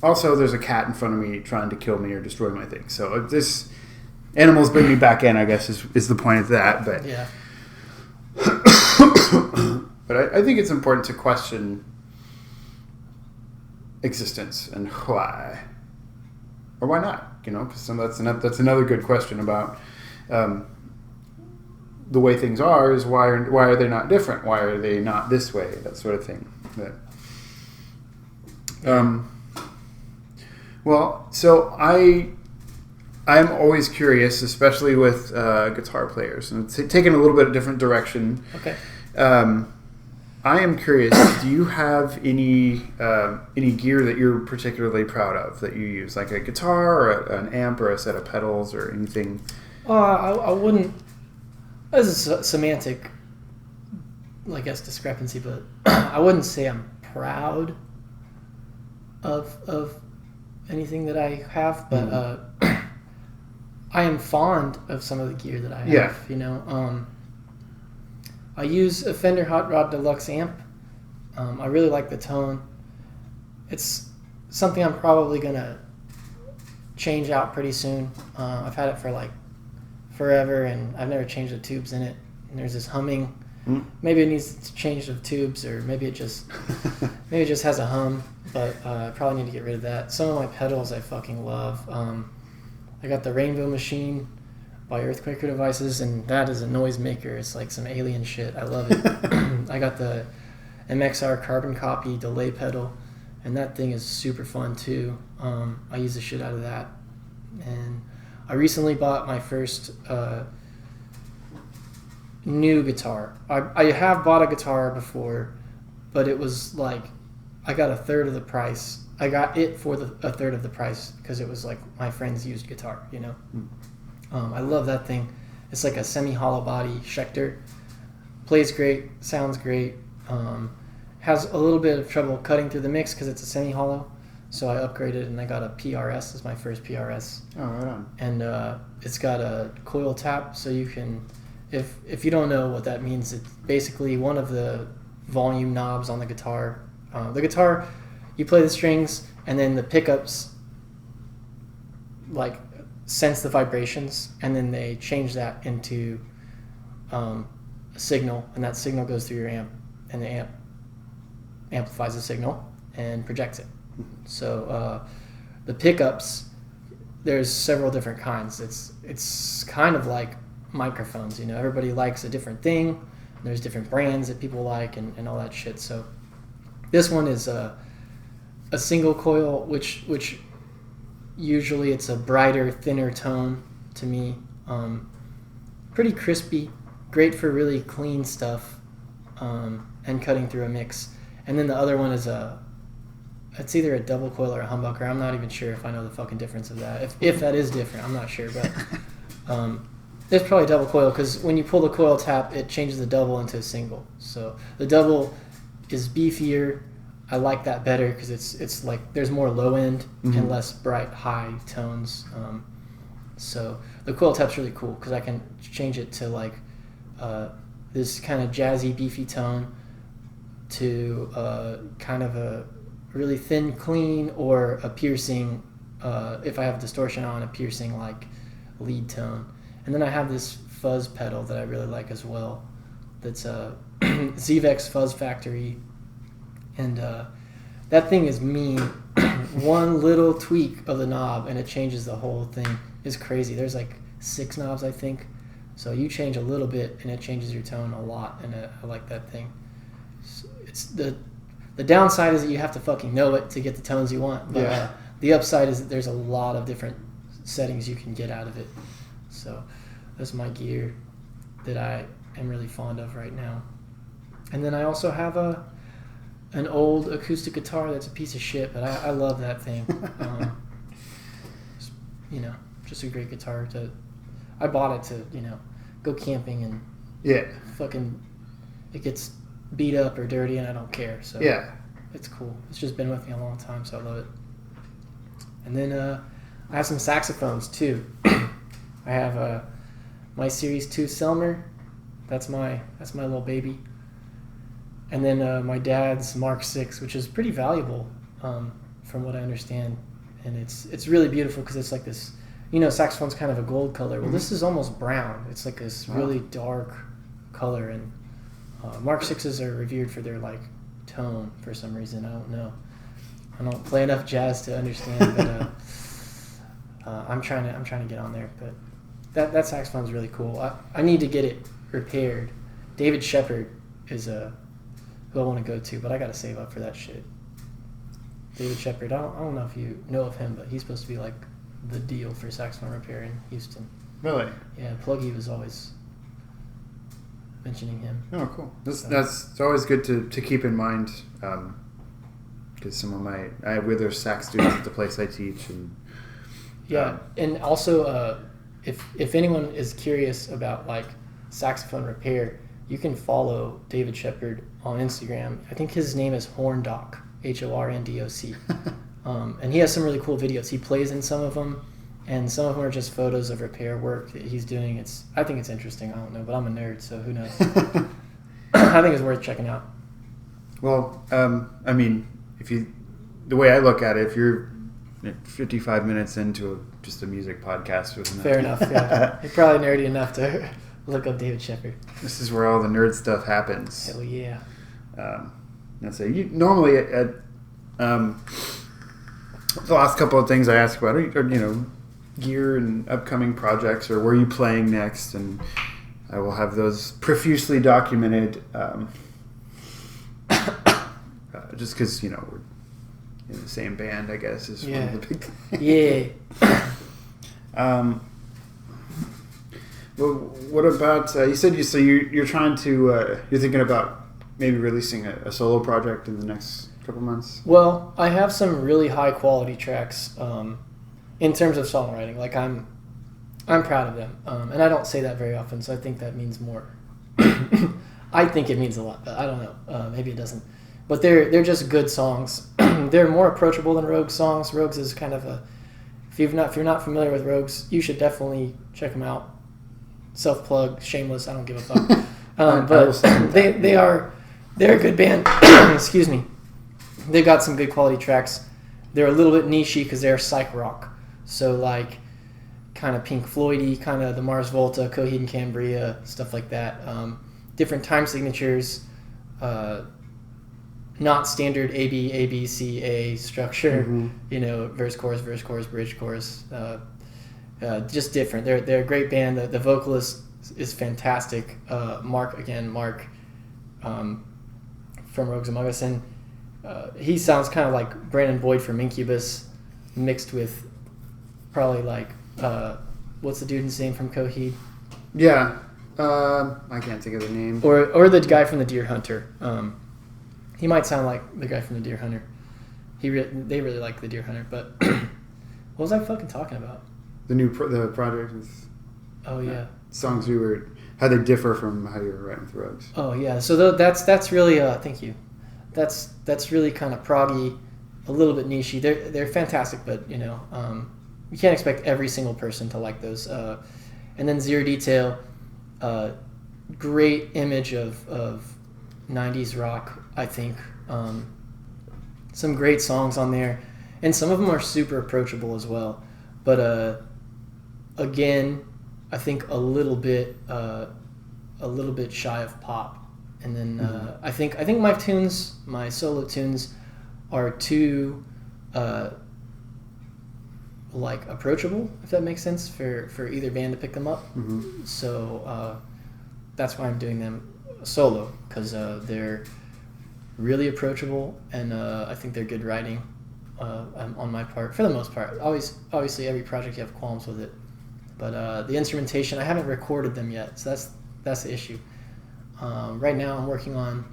also there's a cat in front of me trying to kill me or destroy my things. So this animals bring me back in, I guess, is the point of that. But Yeah. but I think it's important to question existence and why, or why not. Because that's another good question about the way things are. Is why are they not different? Why are they not this way? That sort of thing. Well, so I'm always curious, especially with guitar players, and it's taken a little bit of different direction. Okay. I am curious. Do you have any gear that you're particularly proud of that you use, like a guitar or an amp or a set of pedals or anything? I wouldn't. This is a semantic, I guess, discrepancy, but I wouldn't say I'm proud of anything that I have, but I am fond of some of the gear that I have. Yeah. I use a Fender Hot Rod Deluxe amp. I really like the tone. It's something I'm probably gonna change out pretty soon. I've had it for forever, and I've never changed the tubes in it. And there's this humming. Maybe it needs to change the tubes, or maybe it just has a hum. But I probably need to get rid of that. Some of my pedals I fucking love. I got the Rainbow Machine by Earthquaker Devices, and that is a noisemaker. It's like some alien shit. I love it. I got the MXR Carbon Copy delay pedal, and that thing is super fun too. I use the shit out of that. And I recently bought my first new guitar. I have bought a guitar before, but it was I got a third of the price. I got it for a third of the price because it was my friend's used guitar, I love that thing. It's like a semi-hollow body Schecter. Plays great, sounds great. Has a little bit of trouble cutting through the mix because it's a semi-hollow. So I upgraded and I got a PRS. It's my first PRS. Oh, right on. And it's got a coil tap, so you can, if you don't know what that means, it's basically one of the volume knobs on the guitar. The guitar, you play the strings, and then the pickups sense the vibrations, and then they change that into a signal, and that signal goes through your amp, and the amp amplifies the signal and projects it. So the pickups, there's several different kinds. It's kind of like microphones, everybody likes a different thing. There's different brands that people like and all that shit. So this one is a single coil, which usually it's a brighter, thinner tone to me. Pretty crispy, great for really clean stuff, and cutting through a mix. And then the other one is it's either a double coil or a humbucker. I'm not even sure if I know the fucking difference of that. If that is different, I'm not sure, but it's probably double coil, because when you pull the coil tap, it changes the double into a single. So the double is beefier. I like that better because it's there's more low end and less bright high tones. So the coil tap's really cool because I can change it to this kind of jazzy beefy tone to kind of a really thin clean, or a piercing, if I have distortion on, a piercing lead tone. And then I have this fuzz pedal that I really like as well. That's a Zevex Fuzz Factory. And that thing is mean. One little tweak of the knob and it changes the whole thing. It's crazy. There's 6 knobs, I think. So you change a little bit and it changes your tone a lot. And I like that thing. It's the downside is that you have to fucking know it to get the tones you want. But the upside is that there's a lot of different settings you can get out of it. So that's my gear that I am really fond of right now. And then I also have an old acoustic guitar that's a piece of shit, but I love that thing. Just a great guitar I bought it to, go camping and Yeah. fucking, it gets beat up or dirty, and I don't care. So Yeah. it's cool. It's just been with me a long time, so I love it. And then I have some saxophones too. I have my Series 2 Selmer. That's my little baby. And then my dad's Mark 6, which is pretty valuable from what I understand. And it's really beautiful because it's like this, saxophone's kind of a gold color. Well, this is almost brown. It's like this really dark color. And Mark 6s are revered for their like tone for some reason. I don't know. I don't play enough jazz to understand, but I'm trying to get on there. But that saxophone's really cool. I need to get it repaired. David Shepard is who I want to go to, but I got to save up for that shit. David Shepard, I don't know if you know of him, but he's supposed to be like the deal for saxophone repair in Houston. Really? Yeah, Pluggy was always mentioning him. Oh, cool. That's always good to keep in mind, because some of I have other sax students at the place I teach, and and also if anyone is curious about like saxophone repair, you can follow David Shepard on Instagram. I think his name is Horndoc, HORNDOC. And he has some really cool videos. He plays in some of them, and some of them are just photos of repair work that he's doing. I think it's interesting. I don't know, but I'm a nerd, so who knows? I think it's worth checking out. Well, I mean, the way I look at it, if you're 55 minutes into just a music podcast, fair enough. Yeah, you're probably nerdy enough to look up David Shepard. This is where all the nerd stuff happens. Hell yeah. Let's say normally at the last couple of things I ask about are gear and upcoming projects, or where are you playing next, and I will have those profusely documented. Just because we're in the same band, I guess, is one of the big things. Yeah. Well, what about you said you're trying to you're thinking about maybe releasing a solo project in the next couple months? Well, I have some really high quality tracks in terms of songwriting. Like I'm proud of them, and I don't say that very often, so I think that means more. I think it means a lot, but I don't know. Maybe it doesn't. But they're just good songs. They're more approachable than Rogue's songs. Rogue's is kind of if you're not familiar with Rogue's, you should definitely check them out. Self-plug, shameless, I don't give a fuck. But they're a good band. Excuse me. They've got some good quality tracks. They're a little bit nichey because they're psych rock. So like kind of Pink Floyd-y, kind of the Mars Volta, Coheed and Cambria, stuff like that. Different time signatures, not standard A, B, A, B, C, A structure, verse, chorus, bridge, chorus. Just different. They're a great band. The vocalist is fantastic. Mark, from Rogues Among Us, and he sounds kind of like Brandon Boyd from Incubus, mixed with probably like what's the dude's name from Coheed? Yeah, I can't think of the name. Or the guy from the Deer Hunter. He might sound like the guy from the Deer Hunter. They really like the Deer Hunter. But what was I fucking talking about? The project with songs how they differ from how you were writing with Rogues. Oh yeah, so that's really thank you. That's really kind of proggy, a little bit nichey. They're fantastic, but you can't expect every single person to like those. And then Zero Detail, great image of 90s rock, I think. Some great songs on there, and some of them are super approachable as well. But again, I think a little bit shy of pop. And then I think my solo tunes, are too like approachable, if that makes sense, for either band to pick them up. Mm-hmm. So that's why I'm doing them solo, because they're really approachable, and I think they're good writing on my part, for the most part. Obviously, every project you have qualms with it, but the instrumentation, I haven't recorded them yet, so that's the issue. Right now, I'm working on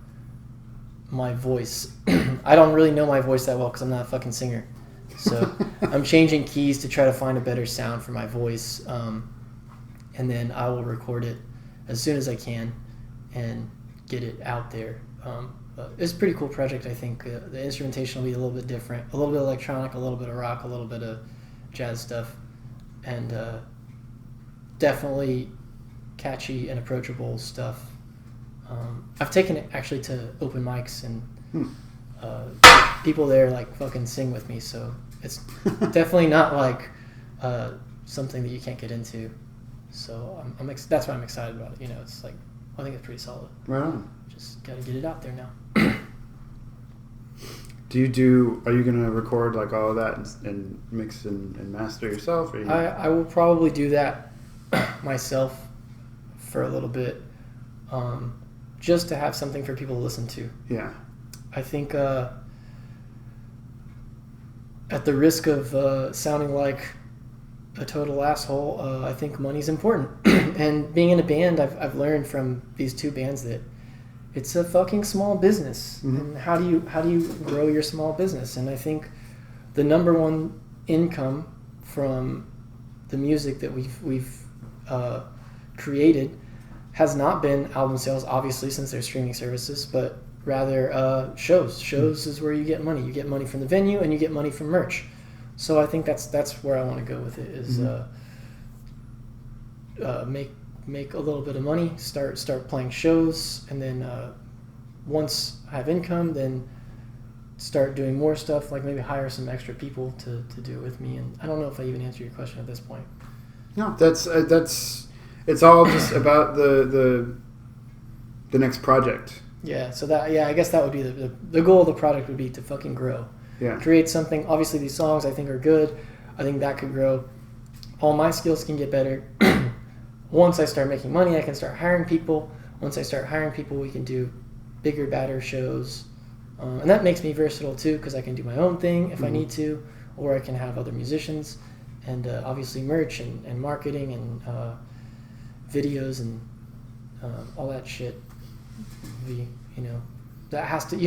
my voice. I don't really know my voice that well because I'm not a fucking singer. So I'm changing keys to try to find a better sound for my voice, and then I will record it as soon as I can and get it out there. But it's a pretty cool project, I think. The instrumentation will be a little bit different, a little bit electronic, a little bit of rock, a little bit of jazz stuff, and definitely catchy and approachable stuff. I've taken it actually to open mics, and people there like fucking sing with me, so it's definitely not like something that you can't get into. So that's why I'm excited about it. You know, it's like, I think it's pretty solid. Right on. Just gotta get it out there now. Are you gonna record like all of that and mix and master yourself? Or I will probably do that myself for a little bit, just to have something for people to listen to. Yeah. I think at the risk of sounding like a total asshole, I think money's important. And being in a band, I've learned from these two bands that it's a fucking small business. Mm-hmm. And how do you grow your small business? And I think the number one income from the music that we've created has not been album sales, obviously, since they're streaming services, but rather shows. Shows is where you get money. You get money from the venue, and you get money from merch. So I think that's where I want to go with it. Is make a little bit of money, start playing shows, and then once I have income, then start doing more stuff, like maybe hire some extra people to do it with me. And I don't know if I even answered your question at this point. No, that's it's all just about the next project. Yeah. So I guess that would be the goal of the product would be to fucking grow. Yeah. Create something. Obviously, these songs I think are good. I think that could grow. All my skills can get better. Once I start making money, I can start hiring people. Once I start hiring people, we can do bigger, badder shows. And that makes me versatile too, because I can do my own thing if I need to, or I can have other musicians, and obviously merch and marketing and videos and all that shit. You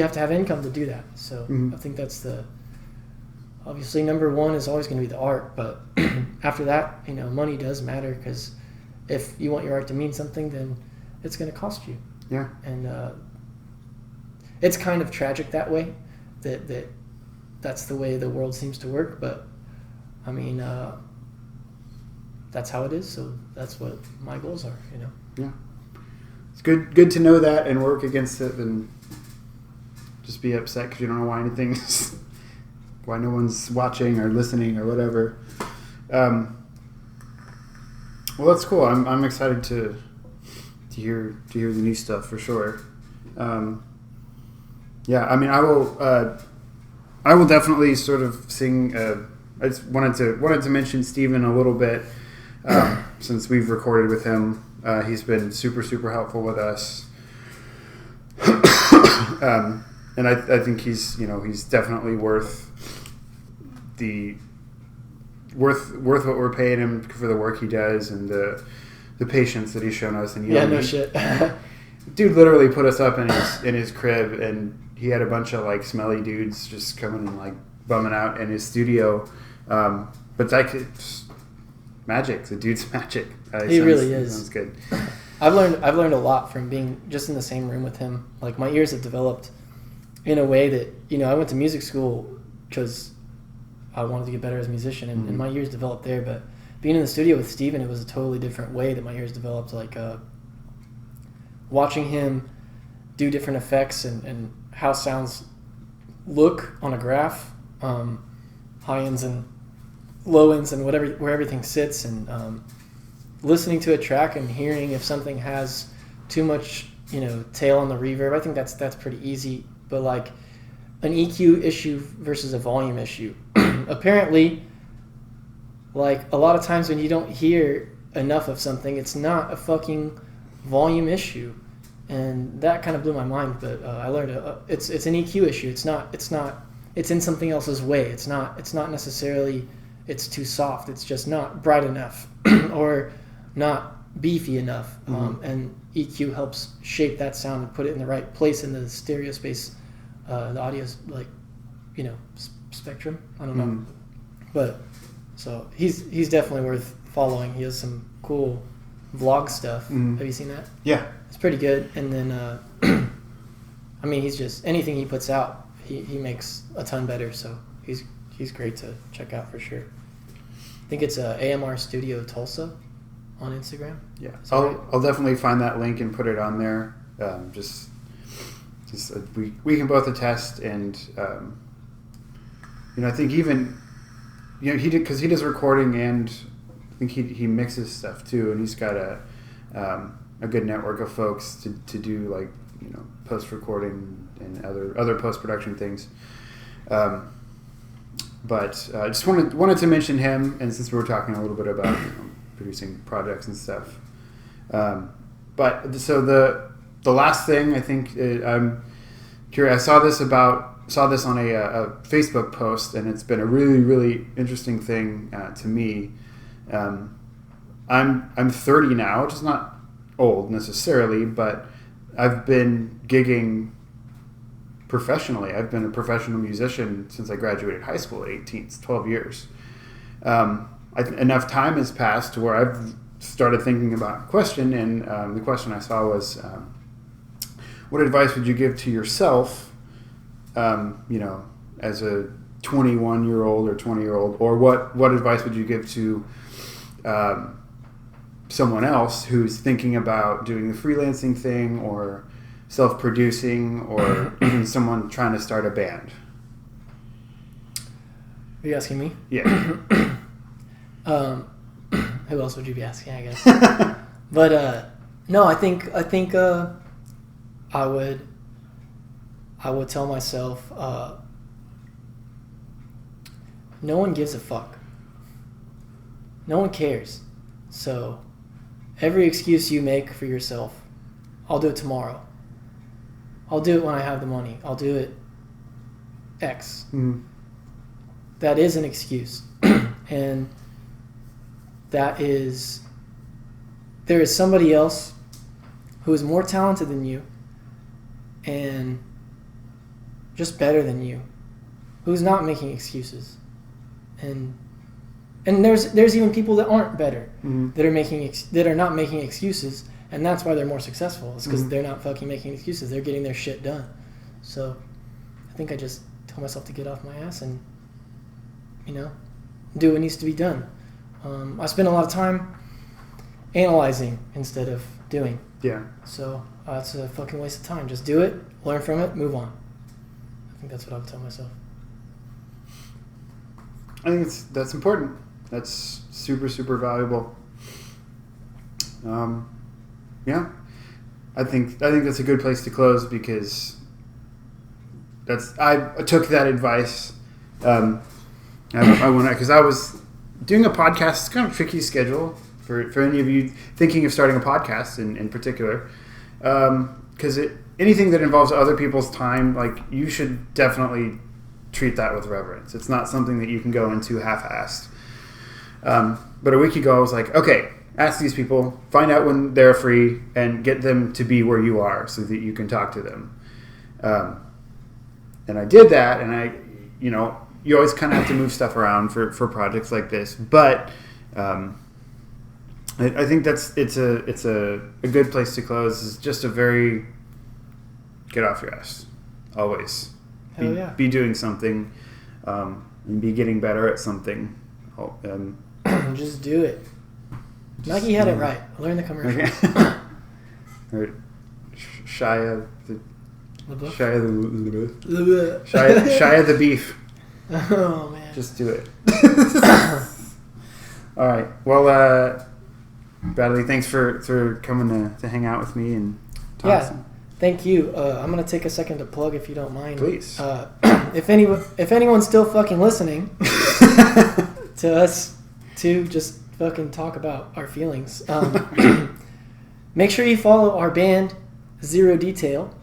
have to have income to do that. So I think that's obviously number one is always going to be the art, but after that, money does matter, because if you want your art to mean something, then it's going to cost you. Yeah. And it's kind of tragic that way, that's the way the world seems to work, but I mean, that's how it is, so that's what my goals are, Yeah. It's good to know that and work against it, and just be upset because you don't know why no one's watching or listening or whatever. Well, that's cool. I'm excited to hear the new stuff for sure. Yeah, I mean, I will definitely sort of sing. I just wanted to mention Steven a little bit, since we've recorded with him. He's been super, super helpful with us. And I think he's definitely worth what we're paying him for the work he does, and the patience that he's shown us. And no shit. Dude literally put us up in his crib, and he had a bunch of like smelly dudes just coming and like bumming out in his studio. But it's magic. The dude's magic. He really is. Sounds good. I've learned a lot from being just in the same room with him. Like, my ears have developed in a way that, I went to music school because I wanted to get better as a musician, and my ears developed there. But being in the studio with Steven, it was a totally different way that my ears developed. Like, watching him do different effects and how sounds look on a graph, high ends and low ends and where everything sits, and listening to a track and hearing if something has too much tail on the reverb. I think that's pretty easy. But like an EQ issue versus a volume issue, apparently, like a lot of times when you don't hear enough of something, it's not a fucking volume issue, and that kind of blew my mind. But I learned it's an EQ issue. It's in something else's way. It's not necessarily it's too soft. It's just not bright enough or not beefy enough. And EQ helps shape that sound and put it in the right place in the stereo space, the audio's like, spectrum. I don't know, but so he's definitely worth following. He has some cool vlog stuff. Mm-hmm. Have you seen that? Yeah. It's pretty good. And then, I mean, he's just anything he puts out, he makes a ton better. So he's great to check out for sure. I think it's AMR Studio Tulsa on Instagram. Yeah, Right? I'll definitely find that link and put it on there. We can both attest, and I think even he did, because he does recording, and I think he mixes stuff too, and he's got a good network of folks to do like post recording and other post production things. But I just wanted to mention him, and since we were talking a little bit about producing projects and stuff. But so the last thing I think I'm curious. I saw this on a Facebook post, and it's been a really, really interesting thing to me. I'm 30 now, which is not old necessarily, but I've been gigging professionally. I've been a professional musician since I graduated high school at 18. It's 12 years. Enough time has passed to where I've started thinking about a question, and the question I saw was, what advice would you give to yourself, as a 21-year-old or 20-year-old, or what advice would you give to someone else who's thinking about doing the freelancing thing or self-producing, or even someone trying to start a band? Are you asking me? Yeah. Who else would you be asking, I guess? But no, I think I would tell myself, no one gives a fuck. No one cares. So every excuse you make for yourself, I'll do it tomorrow. I'll do it when I have the money. I'll do it X. Mm-hmm. That is an excuse. And there is somebody else who is more talented than you and just better than you, who's not making excuses. And there's even people that aren't better, mm-hmm. that are not making excuses, and that's why they're more successful. It's because mm-hmm. they're not fucking making excuses. They're getting their shit done. So I think I just tell myself to get off my ass and do what needs to be done. I spend a lot of time analyzing instead of doing. Yeah. So it's a fucking waste of time. Just do it, learn from it, move on. I think that's what I would tell myself. I think that's important. That's super, super valuable. Yeah. I think that's a good place to close, because I took that advice. Because I was doing a podcast. It's kind of a tricky schedule for any of you thinking of starting a podcast in particular. Because anything that involves other people's time, like, you should definitely treat that with reverence. It's not something that you can go into half-assed. But a week ago, I was like, okay, ask these people, find out when they're free, and get them to be where you are so that you can talk to them. And I did that, and you always kind of have to move stuff around for projects like this. But I think it's a good place to close. It's just a very get off your ass, always. Hell yeah. Be doing something, and be getting better at something. Just do it. Nike had it right. Learn the commercial. Okay. Or Shia the beef. Oh man. Just do it. All right. Well, Bradley, thanks for coming to hang out with me and talk. Yeah. Thank you. I'm gonna take a second to plug, if you don't mind. Please. If anyone's still fucking listening to us to just fucking talk about our feelings, make sure you follow our band Zero Detail.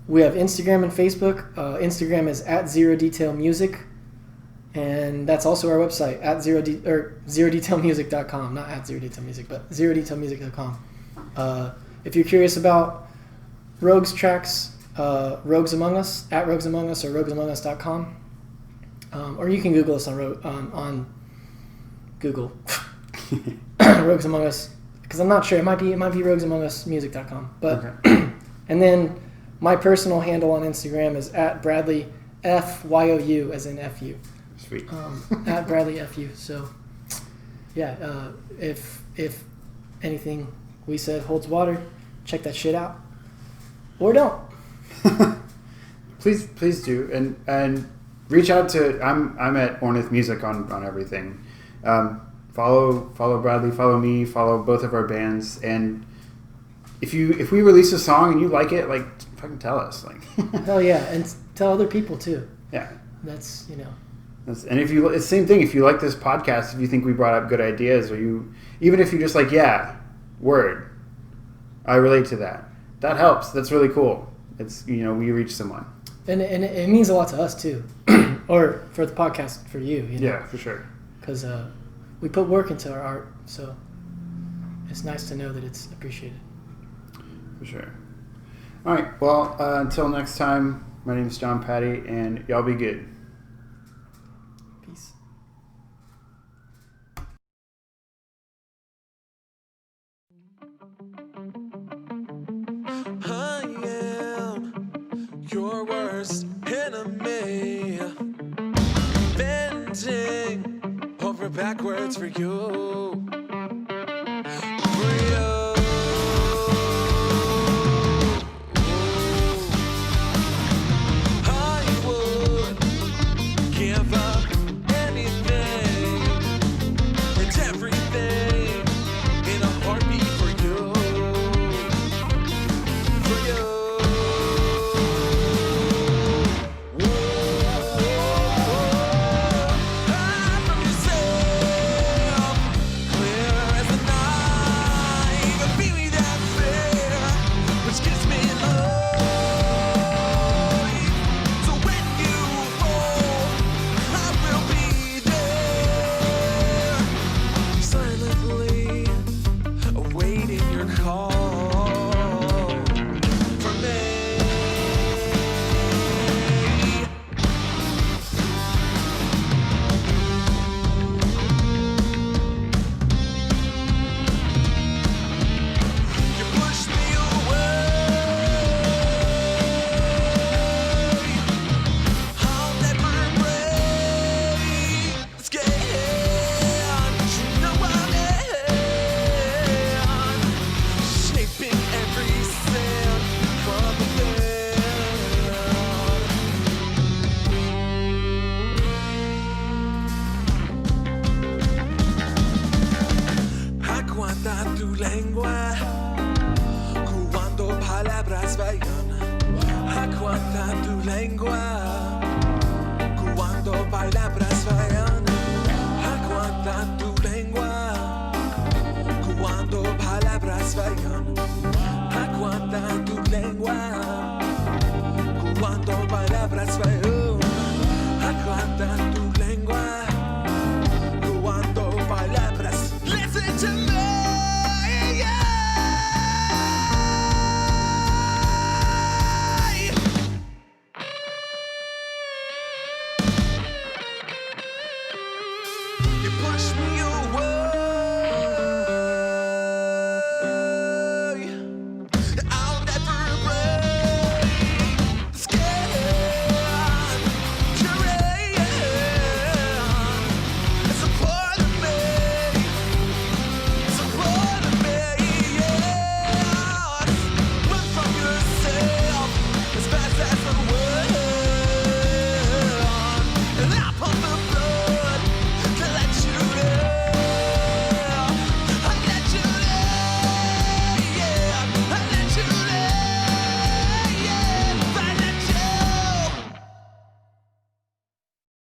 We have Instagram and Facebook. Instagram is @ZeroDetailMusic, and that's also our website at zerodetailmusic.com. Not at zerodetailmusic, but zerodetailmusic.com. If you're curious about Rogue's tracks, Rogues Among Us, at Rogues Among Us or roguesamongus.com. Or you can Google us on Google. Rogues Among Us because I'm not sure. It might be roguesamongus.music.com. But Okay. and then my personal handle on Instagram is at Bradley Fyu, as in Fu. Sweet. At Bradley Fu. So yeah, if anything we said holds water, check that shit out, or don't. Please do, and reach out to. I'm at Ornith Music on everything. Follow Bradley, follow me, follow both of our bands, and if we release a song and you like it, like fucking tell us, like. Hell yeah, and tell other people too. Yeah. That's And if you, it's the same thing. If you like this podcast, if you think we brought up good ideas, or even if you just like, yeah, word, I relate to that. That helps. That's really cool. It's we reach someone. And it means a lot to us too, or for the podcast for you. Yeah, for sure. Because we put work into our art, so it's nice to know that it's appreciated. For sure. All right. Well, until next time, my name is John Patty, and y'all be good. Peace. I am your worst enemy, bending over backwards for you. I would give up anything and everything in a heartbeat for you. For you. Hide from yourself, clear as the night. But feel me that fear, which gives me life. So when you fall, I will be there, silently awaiting your call for me. You push me away. I'll never break this game. You know I'm in, shaping every sand from within. Aguanta tu lengua cuando palabras vayan. Aguanta tu lengua cuando palabras vayan. Aguanta